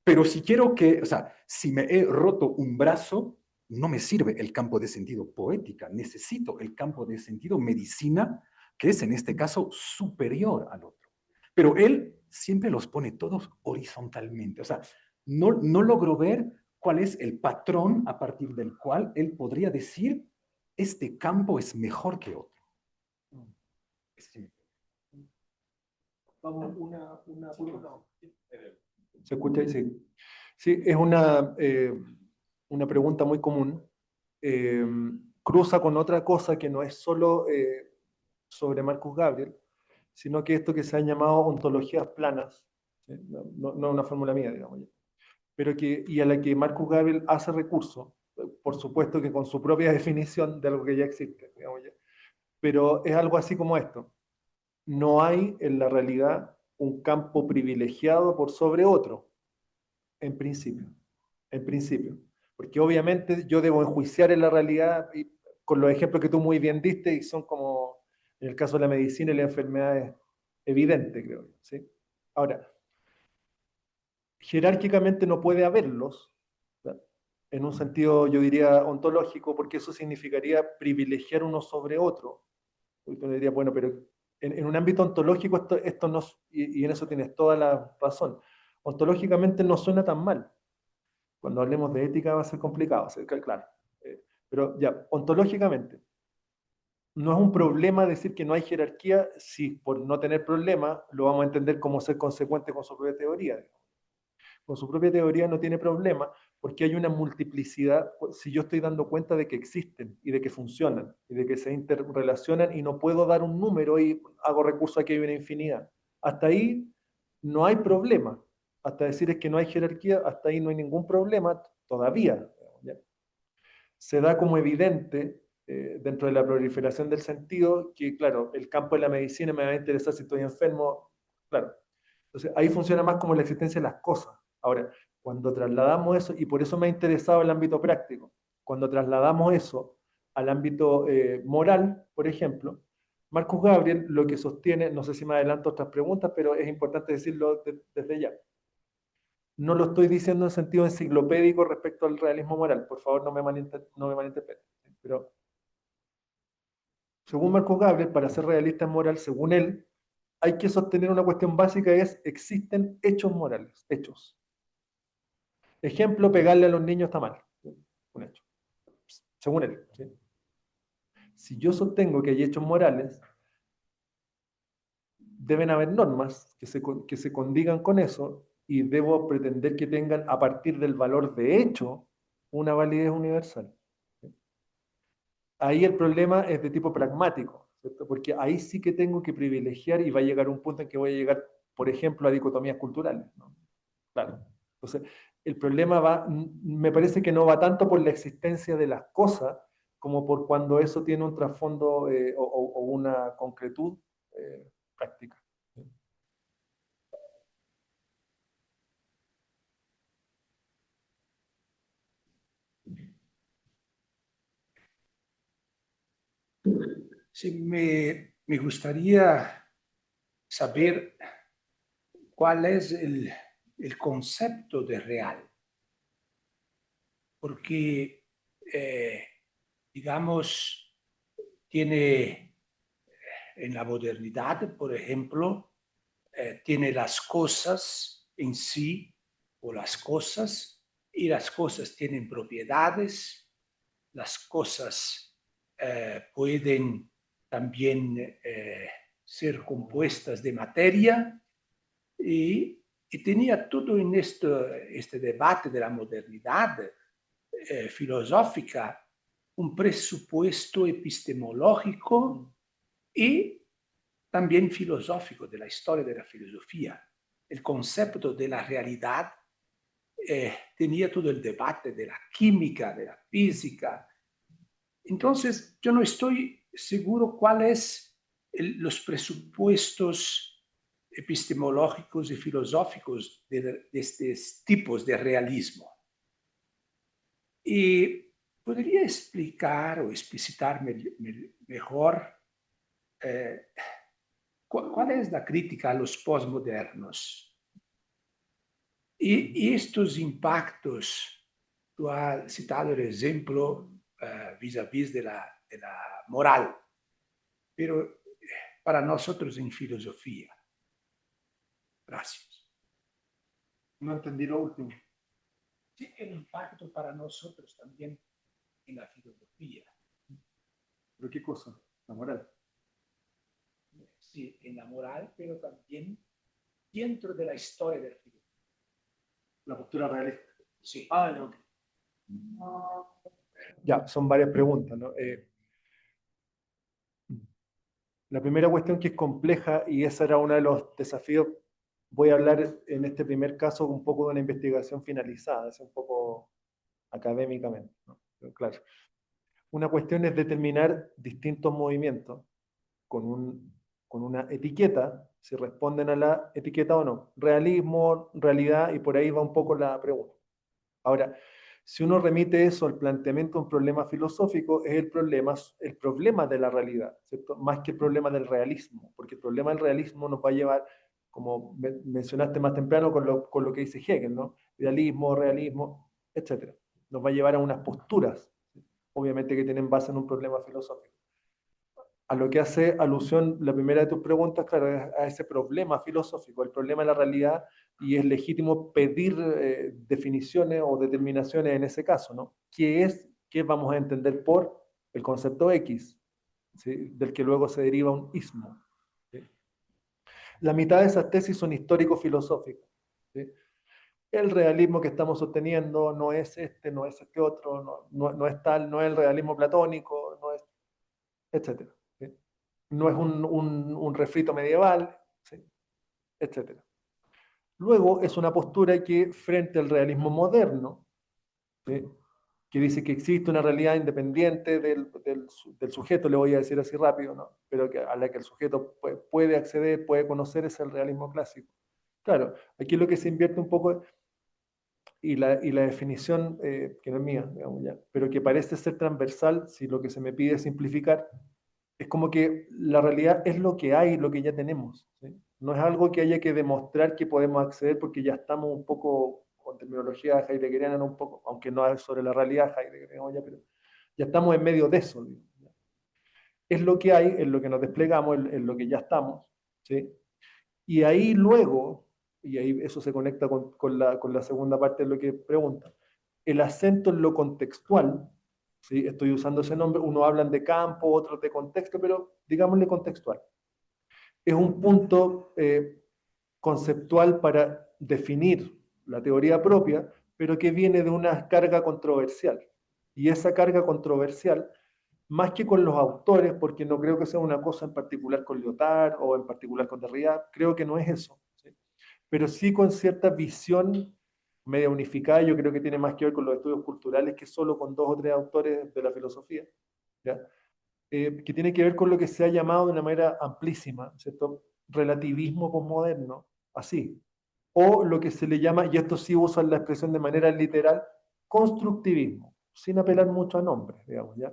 Pero si quiero o sea, si me he roto un brazo, no me sirve el campo de sentido poética, necesito el campo de sentido medicina, que es en este caso superior al otro. Pero él siempre los pone todos horizontalmente, o sea, no logro ver cuál es el patrón a partir del cual él podría decir, este campo es mejor que otro. Vamos, ¿Se escucha ahí? Sí. Sí, es una pregunta muy común. Cruza con otra cosa que no es solo sobre Marcus Gabriel, sino que esto que se han llamado ontologías planas, ¿sí? No una fórmula mía, digamos, pero y a la que Marcus Gabriel hace recurso, por supuesto que con su propia definición de algo que ya existe, digamos, pero es algo así como esto. No hay en la realidad un campo privilegiado por sobre otro, en principio, porque obviamente yo debo enjuiciar en la realidad y con los ejemplos que tú muy bien diste y son como en el caso de la medicina y la enfermedad es evidente, creo yo, ¿sí? Ahora, jerárquicamente no puede haberlos, ¿verdad? En un sentido, yo diría, ontológico, porque eso significaría privilegiar uno sobre otro. Porque uno diría, bueno, pero en un ámbito ontológico esto no, y en eso tienes toda la razón, ontológicamente no suena tan mal. Cuando hablemos de ética va a ser complicado, claro. Pero ya, ontológicamente, no es un problema decir que no hay jerarquía si por no tener problema lo vamos a entender como ser consecuente con su propia teoría. Con su propia teoría no tiene problema porque hay una multiplicidad, si yo estoy dando cuenta de que existen y de que funcionan y de que se interrelacionan y no puedo dar un número y hago recurso a que hay una infinidad. Hasta ahí no hay problema. Hasta decir es que no hay jerarquía, hasta ahí no hay ningún problema todavía. ¿Ya? Se da como evidente dentro de la proliferación del sentido que, claro, el campo de la medicina me va a interesar si estoy enfermo, claro. Entonces, ahí funciona más como la existencia de las cosas. Ahora, cuando trasladamos eso, y por eso me ha interesado el ámbito práctico, cuando trasladamos eso al ámbito moral, por ejemplo, Marcus Gabriel lo que sostiene, no sé si me adelanto otras preguntas, pero es importante decirlo desde ya. No lo estoy diciendo en sentido enciclopédico respecto al realismo moral, por favor no me malinterpreten. Pero según Marcus Gabriel, para ser realista en moral, según él, hay que sostener una cuestión básica, es existen hechos morales, hechos. Ejemplo, pegarle a los niños está mal, un hecho, según él. ¿Sí? Si yo sostengo que hay hechos morales, deben haber normas que se condigan con eso y debo pretender que tengan, a partir del valor de hecho, una validez universal. Ahí el problema es de tipo pragmático, ¿cierto? Porque ahí sí que tengo que privilegiar y va a llegar un punto en que voy a llegar, por ejemplo, a dicotomías culturales, ¿no? Claro. Entonces, el problema me parece que no va tanto por la existencia de las cosas como por cuando eso tiene un trasfondo o una concretud práctica. Sí, me gustaría saber cuál es el concepto de real, porque, digamos, tiene en la modernidad, por ejemplo, tiene las cosas en sí o las cosas, y las cosas tienen propiedades, las cosas pueden también ser compuestas de materia y tenía todo en este debate de la modernidad filosófica un presupuesto epistemológico y también filosófico de la historia de la filosofía. El concepto de la realidad tenía todo el debate de la química, de la física. Entonces, yo no estoy seguro cuáles los presupuestos epistemológicos y filosóficos de estos tipos de realismo. Y podría explicar o explicitarme mejor cuál es la crítica a los postmodernos y estos impactos. Tú has citado el ejemplo vis-à-vis de la moral, pero para nosotros en filosofía. Gracias. No entendí lo último. Sí, el impacto para nosotros también en la filosofía. ¿Pero qué cosa? La moral. Sí, en la moral, pero también dentro de la historia de la filosofía. La postura realista. Sí. No. Ya, son varias preguntas, ¿no? La primera cuestión que es compleja, y ese era uno de los desafíos, voy a hablar en este primer caso un poco de una investigación finalizada, es un poco académicamente, ¿no? Pero claro, una cuestión es determinar distintos movimientos con una etiqueta, si responden a la etiqueta o no. Realismo, realidad, y por ahí va un poco la pregunta. Ahora, si uno remite eso al planteamiento de un problema filosófico, es el problema de la realidad, ¿cierto? Más que el problema del realismo, porque el problema del realismo nos va a llevar, como mencionaste más temprano, con lo que dice Hegel, ¿no? Idealismo, realismo, etc. Nos va a llevar a unas posturas, obviamente que tienen base en un problema filosófico. A lo que hace alusión la primera de tus preguntas, claro, es a ese problema filosófico, el problema de la realidad, y es legítimo pedir definiciones o determinaciones en ese caso, ¿no? ¿Qué vamos a entender por el concepto X? ¿Sí? Del que luego se deriva un ismo. ¿Sí? La mitad de esas tesis son históricos-filosóficas. ¿Sí? El realismo que estamos sosteniendo no es no es este otro, no es tal, no es el realismo platónico, no es, etc. ¿Sí? No es un refrito medieval, ¿sí? etc. Luego es una postura que, frente al realismo moderno, ¿sí? Que dice que existe una realidad independiente del sujeto, le voy a decir así rápido, ¿no? Pero a la que el sujeto puede acceder, puede conocer, es el realismo clásico. Claro, aquí lo que se invierte un poco, y la definición, que no es mía, digamos ya, pero que parece ser transversal, si lo que se me pide es simplificar, es como que la realidad es lo que hay, lo que ya tenemos, ¿sí? No es algo que haya que demostrar que podemos acceder porque ya estamos un poco, con terminología heideggeriana, no un poco, aunque no es sobre la realidad heideggeriana, ya, pero ya estamos en medio de eso, ¿sí? Es lo que hay, es lo que nos desplegamos, es lo que ya estamos, ¿sí? Y ahí luego, y ahí eso se conecta con la segunda parte de lo que pregunta, el acento en lo contextual, ¿sí? Estoy usando ese nombre, uno hablan de campo, otros de contexto, pero digámosle contextual. Es un punto conceptual para definir la teoría propia, pero que viene de una carga controversial. Y esa carga controversial, más que con los autores, porque no creo que sea una cosa en particular con Lyotard o en particular con Derrida, creo que no es eso, ¿sí? Pero sí con cierta visión media unificada, yo creo que tiene más que ver con los estudios culturales que solo con 2 o 3 autores de la filosofía, ¿ya? Que tiene que ver con lo que se ha llamado de una manera amplísima, ¿cierto? Relativismo posmoderno, así. O lo que se le llama, y esto sí usan la expresión de manera literal, constructivismo, sin apelar mucho a nombres, digamos, ¿ya?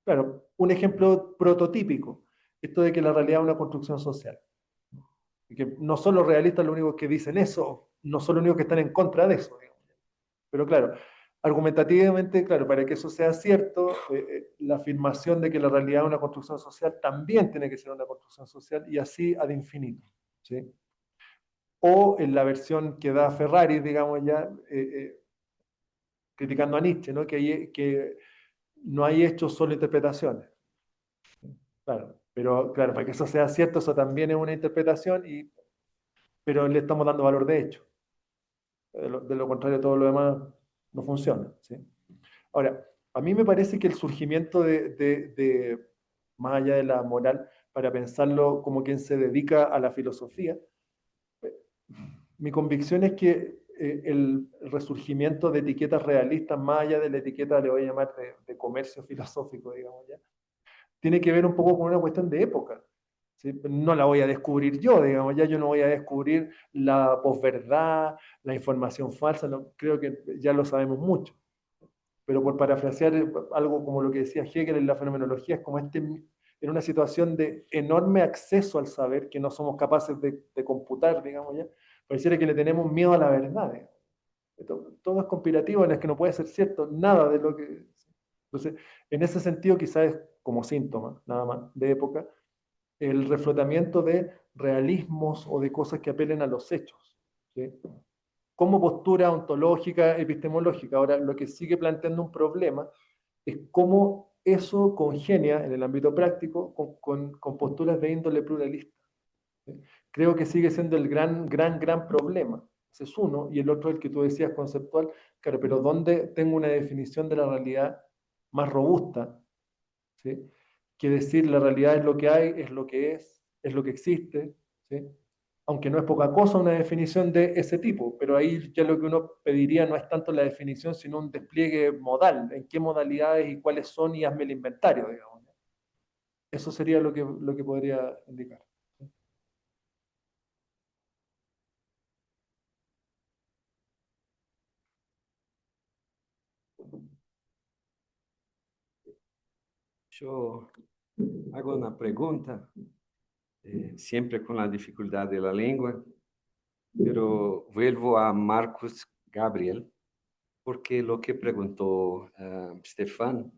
Claro, un ejemplo prototípico, esto de que la realidad es una construcción social. Y que no son los realistas los únicos que dicen eso, no son los únicos que están en contra de eso, digamos. Pero claro, argumentativamente, claro, para que eso sea cierto, la afirmación de que la realidad es una construcción social también tiene que ser una construcción social, y así ad infinito, ¿sí? O en la versión que da Ferrari, digamos ya, criticando a Nietzsche, ¿no? Que no hay hechos, solo interpretaciones. Claro, pero claro, para que eso sea cierto, eso también es una interpretación, pero le estamos dando valor de hecho. De lo contrario, todo lo demás no funciona, ¿sí? Ahora, a mí me parece que el surgimiento más allá de la moral, para pensarlo como quien se dedica a la filosofía, mi convicción es que el resurgimiento de etiquetas realistas, más allá de la etiqueta, le voy a llamar de comercio filosófico, digamos ya, tiene que ver un poco con una cuestión de época, ¿sí? No la voy a descubrir yo, digamos, ya yo no voy a descubrir la posverdad, la información falsa, no, creo que ya lo sabemos mucho. Pero por parafrasear algo como lo que decía Hegel en la fenomenología, es como en una situación de enorme acceso al saber que no somos capaces de computar, digamos ya, pareciera que le tenemos miedo a la verdad, digamos. Todo es conspirativo, en el que no puede ser cierto, nada de lo que... Entonces, en ese sentido, quizás es como síntoma, nada más, de época, el reflotamiento de realismos o de cosas que apelen a los hechos, ¿sí? Como postura ontológica, epistemológica. Ahora, lo que sigue planteando un problema es cómo eso congenia en el ámbito práctico con posturas de índole pluralista, ¿sí? creo que sigue siendo el gran problema. Ese es uno, y el otro, el que tú decías, conceptual, claro, pero ¿dónde tengo una definición de la realidad más robusta? ¿Sí? Que decir la realidad es lo que hay, es lo que es lo que existe, ¿sí? Aunque no es poca cosa una definición de ese tipo, pero ahí ya lo que uno pediría no es tanto la definición, sino un despliegue modal, en qué modalidades y cuáles son, y hazme el inventario, digamos. Eso sería lo que podría indicar. Yo hago una pregunta, siempre con la dificultad de la lengua, pero vuelvo a Marcus Gabriel, porque lo que preguntó Stefan,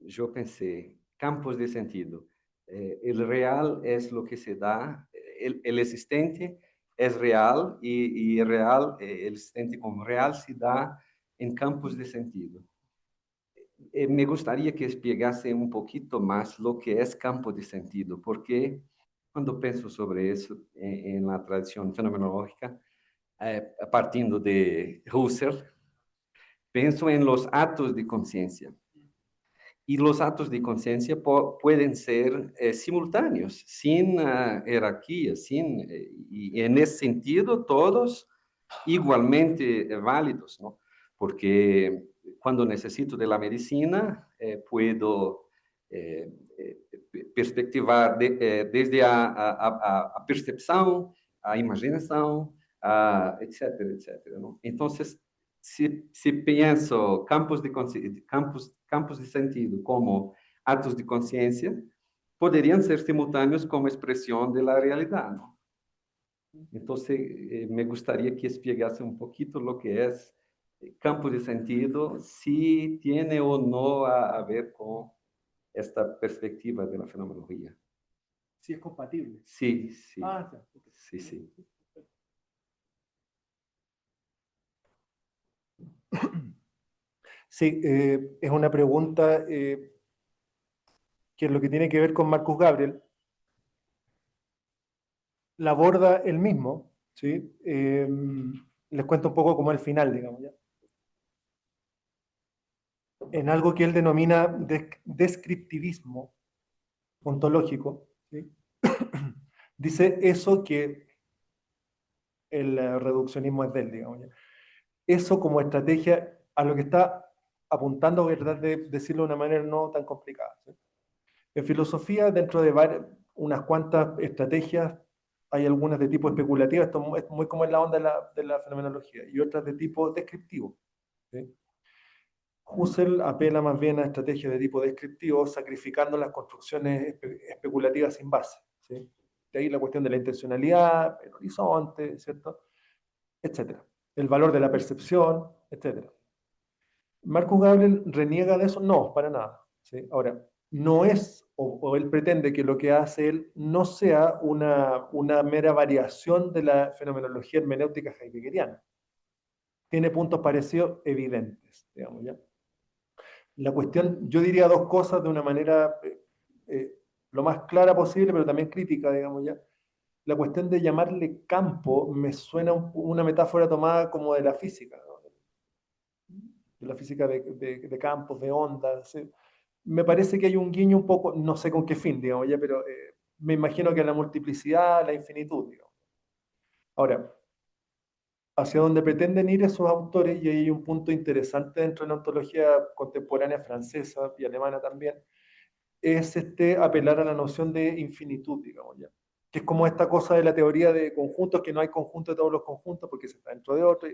yo pensé, campos de sentido. El real es lo que se da, el existente es real y el real, el existente como real se da en campos de sentido. Me gustaría que explicasse um pouquinho mais o que é campo de sentido, porque quando penso sobre isso na tradição fenomenológica, partindo de Husserl, penso em los atos de consciência. E os atos de consciência podem ser simultâneos, sem hierarquia, e nesse sentido todos igualmente válidos, ¿no? Porque cuando necesito de la medicina, puedo perspectivar desde a percepção, a imaginação, etc., etc., ¿no? Entonces, se penso campos de sentido como atos de consciência, poderiam ser simultâneos como expressão da realidade, ¿no? Entonces, me gustaría que explicasse un poquito lo que es campo de sentido, si tiene o no a ver con esta perspectiva de la fenomenología. Si es compatible. Sí, sí. Ya. Sí, sí. Sí, es una pregunta que es lo que tiene que ver con Marcus Gabriel. La aborda él mismo, ¿sí? Les cuento un poco como el final, digamos, ¿ya? En algo que él denomina descriptivismo ontológico, ¿sí? Dice eso que el reduccionismo es de él, digamos, ¿ya? Eso como estrategia a lo que está apuntando, voy a tratar de decirlo de una manera no tan complicada, ¿sí? En filosofía, dentro de unas cuantas estrategias, hay algunas de tipo especulativo, esto es muy como en la onda de la fenomenología, y otras de tipo descriptivo, ¿sí? Husserl apela más bien a estrategias de tipo descriptivo, sacrificando las construcciones especulativas sin base, ¿sí? De ahí la cuestión de la intencionalidad, el horizonte, ¿cierto? Etcétera. El valor de la percepción, etcétera. ¿Marcus Gabriel reniega de eso? No, para nada, ¿sí? Ahora, no es, o él pretende que lo que hace él no sea una mera variación de la fenomenología hermenéutica heideggeriana. Tiene puntos parecidos evidentes, digamos, ¿ya? La cuestión, yo diría dos cosas de una manera lo más clara posible, pero también crítica, digamos, ¿ya? La cuestión de llamarle campo me suena una metáfora tomada como de la física, ¿no? De la física de campos, de ondas, ¿sí? Me parece que hay un guiño un poco, no sé con qué fin, digamos, ya, pero me imagino que la multiplicidad, la infinitud, digamos. Ahora, hacia donde pretenden ir esos autores, y ahí hay un punto interesante dentro de la ontología contemporánea francesa y alemana también, es apelar a la noción de infinitud, digamos, ya, que es como esta cosa de la teoría de conjuntos, que no hay conjunto de todos los conjuntos porque se está dentro de otro,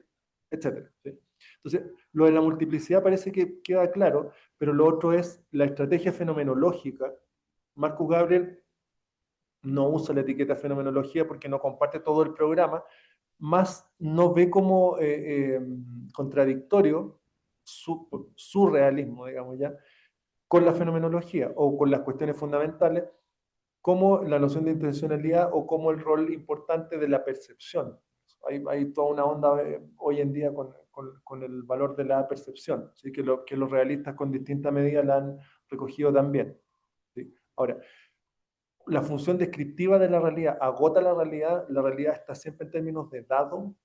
etc., ¿sí? Entonces, lo de la multiplicidad parece que queda claro, pero lo otro es la estrategia fenomenológica. Marcus Gabriel no usa la etiqueta fenomenología porque no comparte todo el programa, más no ve como contradictorio su realismo, digamos, ya, con la fenomenología o con las cuestiones fundamentales, como la noción de intencionalidad o como el rol importante de la percepción. Hay toda una onda hoy en día con el valor de la percepción, ¿sí? Que los realistas con distinta medida la han recogido también, ¿sí? Ahora, la función descriptiva de la realidad agota la realidad está siempre en términos de dado.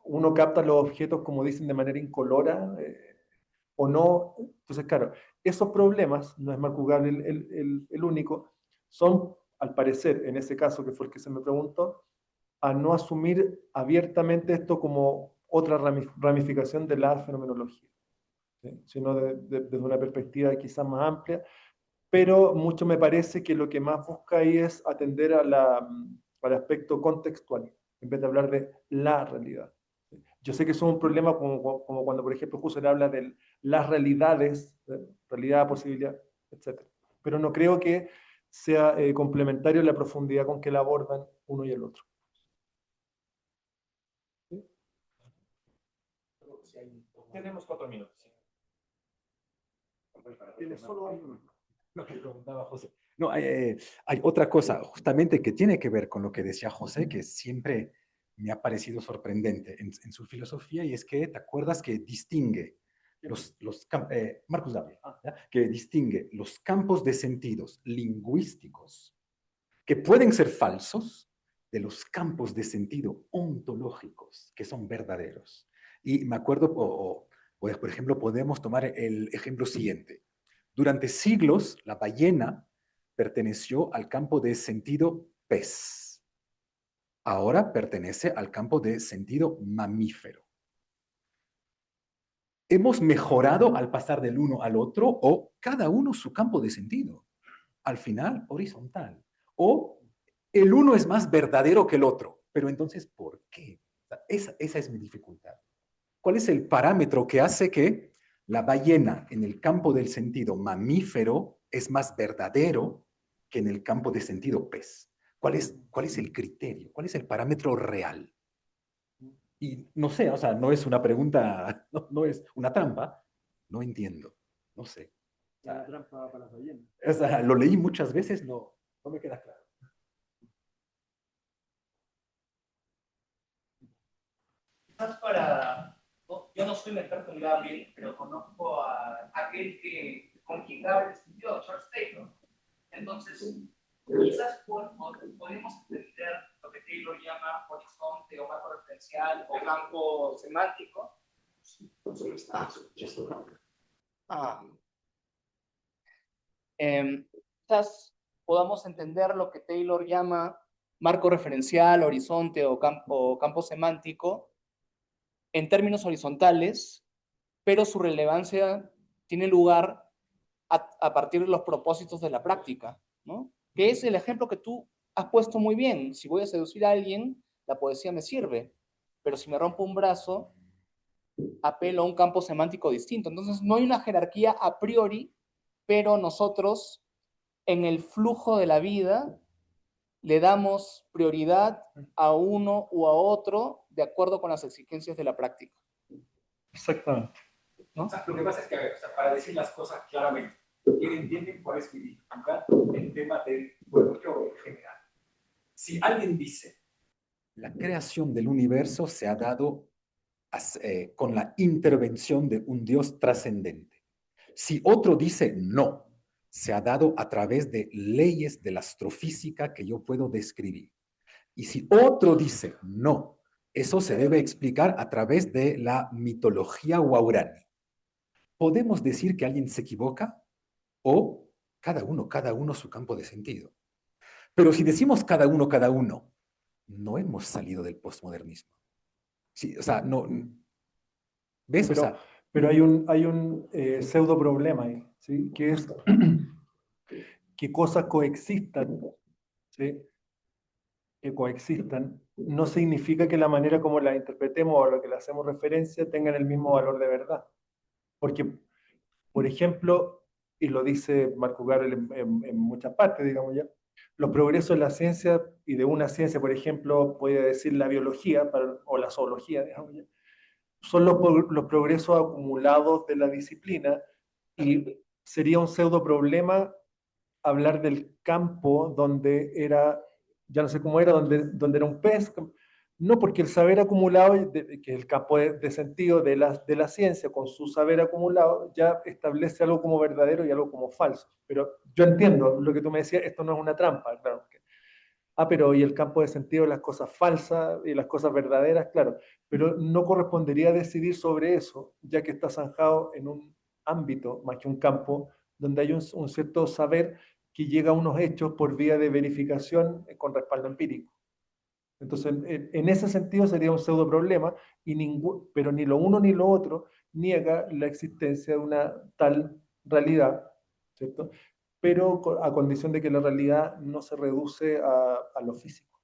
Uno capta los objetos, como dicen, de manera incolora, o no. Entonces, claro, esos problemas, no es Mark Ugable el único, son, al parecer, en ese caso que fue el que se me preguntó, a no asumir abiertamente esto como otra ramificación de la fenomenología, ¿sí? Sino desde una perspectiva quizás más amplia, pero mucho me parece que lo que más busca ahí es atender al aspecto contextual, en vez de hablar de la realidad. Yo sé que eso es un problema como cuando, por ejemplo, Husserl habla de las realidades, realidad, posibilidad, etc. Pero no creo que sea complementario la profundidad con que la abordan uno y el otro. Tenemos 4 minutos. Tiene solo uno. Lo que preguntaba José. No, hay otra cosa justamente que tiene que ver con lo que decía José, que siempre me ha parecido sorprendente en su filosofía, y es que, ¿te acuerdas que distingue Marcus Davies, que distingue los campos de sentidos lingüísticos que pueden ser falsos de los campos de sentido ontológicos que son verdaderos? Y me acuerdo, por ejemplo, podemos tomar el ejemplo siguiente. Durante siglos, la ballena perteneció al campo de sentido pez. Ahora pertenece al campo de sentido mamífero. ¿Hemos mejorado al pasar del uno al otro, o cada uno su campo de sentido? Al final, horizontal. O el uno es más verdadero que el otro. Pero entonces, ¿por qué? Esa es mi dificultad. ¿Cuál es el parámetro que hace que la ballena en el campo del sentido mamífero es más verdadero que en el campo de sentido pez? ¿Cuál es el criterio? ¿Cuál es el parámetro real? Y no sé, o sea, no es una pregunta, no es una trampa, no entiendo, no sé. La trampa para la ballena. O sea, lo leí muchas veces, no me queda claro. Quizás yo no soy un experto en Gabriel, pero conozco a aquel con quien Gabriel estudió, Charles Taylor. Entonces, quizás podemos entender lo que Taylor llama horizonte o marco referencial o campo semántico. Quizás podamos entender lo que Taylor llama marco referencial, horizonte o campo semántico en términos horizontales, pero su relevancia tiene lugar a partir de los propósitos de la práctica, ¿no? Que es el ejemplo que tú has puesto muy bien. Si voy a seducir a alguien, la poesía me sirve, pero si me rompo un brazo, apelo a un campo semántico distinto. Entonces, no hay una jerarquía a priori, pero nosotros, en el flujo de la vida, le damos prioridad a uno u a otro de acuerdo con las exigencias de la práctica. Exactamente. ¿No? O sea, lo que pasa es que, a ver, o sea, para decir las cosas claramente, ¿quién entiende cuál es mi dificultad en tema del pueblo en general? Si alguien dice, la creación del universo se ha dado con la intervención de un Dios trascendente. Si otro dice no, se ha dado a través de leyes de la astrofísica que yo puedo describir. Y si otro dice no, eso se debe explicar a través de la mitología guaurani. ¿Podemos decir que alguien se equivoca? ¿O cada uno su campo de sentido? Pero si decimos cada uno, no hemos salido del postmodernismo. Sí, o sea, no... ¿Ves? Pero hay un pseudo problema ahí, ¿sí? Que es que cosas coexistan, ¿sí? Que coexistan, no significa que la manera como las interpretemos o a lo que le hacemos referencia tengan el mismo valor de verdad. Porque, por ejemplo, y lo dice Marco Garrel en muchas partes, digamos ya, los progresos de la ciencia y de una ciencia, por ejemplo, puede decir la biología o la zoología, digamos ya, son los progresos acumulados de la disciplina, y sería un pseudo problema hablar del campo donde era, ya no sé cómo era, donde era un pez. No, porque el saber acumulado, que es el campo de sentido de la ciencia, con su saber acumulado, ya establece algo como verdadero y algo como falso. Pero yo entiendo lo que tú me decías, esto no es una trampa, claro. Pero ¿y el campo de sentido de las cosas falsas y las cosas verdaderas? Claro, pero no correspondería decidir sobre eso, ya que está zanjado en un ámbito, más que un campo, donde hay un cierto saber que llega a unos hechos por vía de verificación con respaldo empírico. Entonces, en ese sentido sería un pseudo problema, pero ni lo uno ni lo otro niega la existencia de una tal realidad, ¿cierto? Pero a condición de que la realidad no se reduce a lo físico.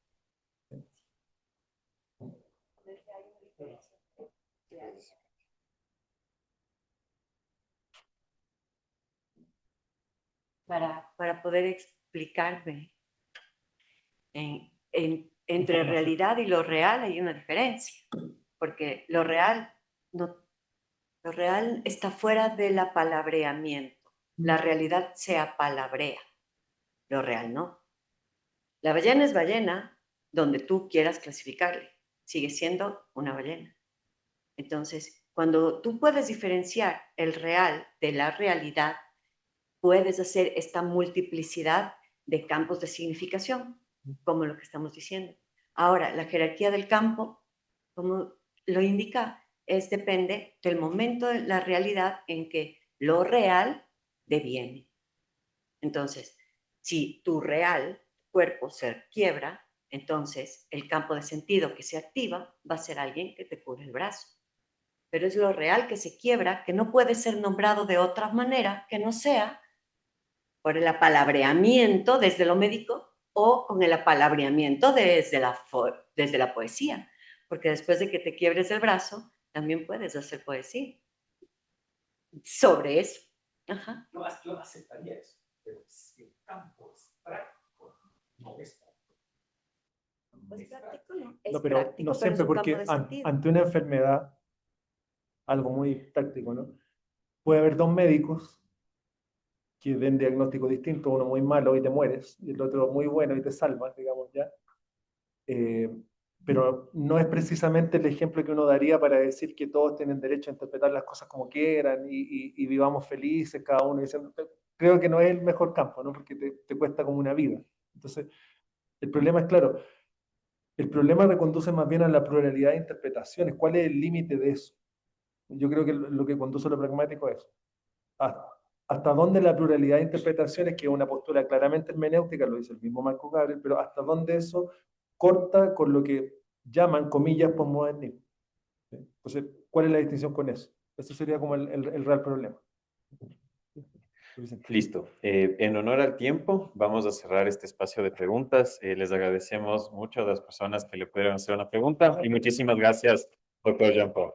Para poder explicarme entre realidad y lo real hay una diferencia, porque lo real está fuera del apalabreamiento. La realidad se apalabrea, lo real no. La ballena es ballena donde tú quieras clasificarle, sigue siendo una ballena. Entonces, cuando tú puedes diferenciar el real de la realidad, puedes hacer esta multiplicidad de campos de significación, como lo que estamos diciendo. Ahora, la jerarquía del campo, como lo indica, depende del momento de la realidad en que lo real deviene. Entonces, si tu real cuerpo se quiebra, entonces el campo de sentido que se activa va a ser alguien que te cure el brazo. Pero es lo real que se quiebra, que no puede ser nombrado de otra manera que no sea por el apalabreamiento desde lo médico o con el apalabreamiento desde la poesía. Porque después de que te quiebres el brazo, también puedes hacer poesía sobre eso. Ajá. Yo aceptaría eso, pero si el campo es práctico, no es práctico. Pues práctico no. Es No, pero práctico, no siempre, pero es un porque campo de sentido. ante una enfermedad, algo muy práctico, ¿no? Puede haber dos médicos que den diagnóstico distinto, uno muy malo y te mueres, y el otro muy bueno y te salva, digamos, ¿ya? Pero no es precisamente el ejemplo que uno daría para decir que todos tienen derecho a interpretar las cosas como quieran y vivamos felices, cada uno diciendo, creo que no es el mejor campo, ¿no? Porque te cuesta como una vida. Entonces, el problema es claro, el problema reconduce más bien a la pluralidad de interpretaciones. ¿Cuál es el límite de eso? Yo creo que lo que conduce a lo pragmático es hasta dónde la pluralidad de interpretaciones, que es una postura claramente hermenéutica, lo dice el mismo Marco Gabriel, pero hasta dónde eso corta con lo que llaman, comillas, posmodernismo. Entonces, ¿cuál es la distinción con eso? Ese sería como el real problema. Listo. En honor al tiempo, vamos a cerrar este espacio de preguntas. Les agradecemos mucho a las personas que le pudieron hacer una pregunta y muchísimas gracias, doctor Jean Paul.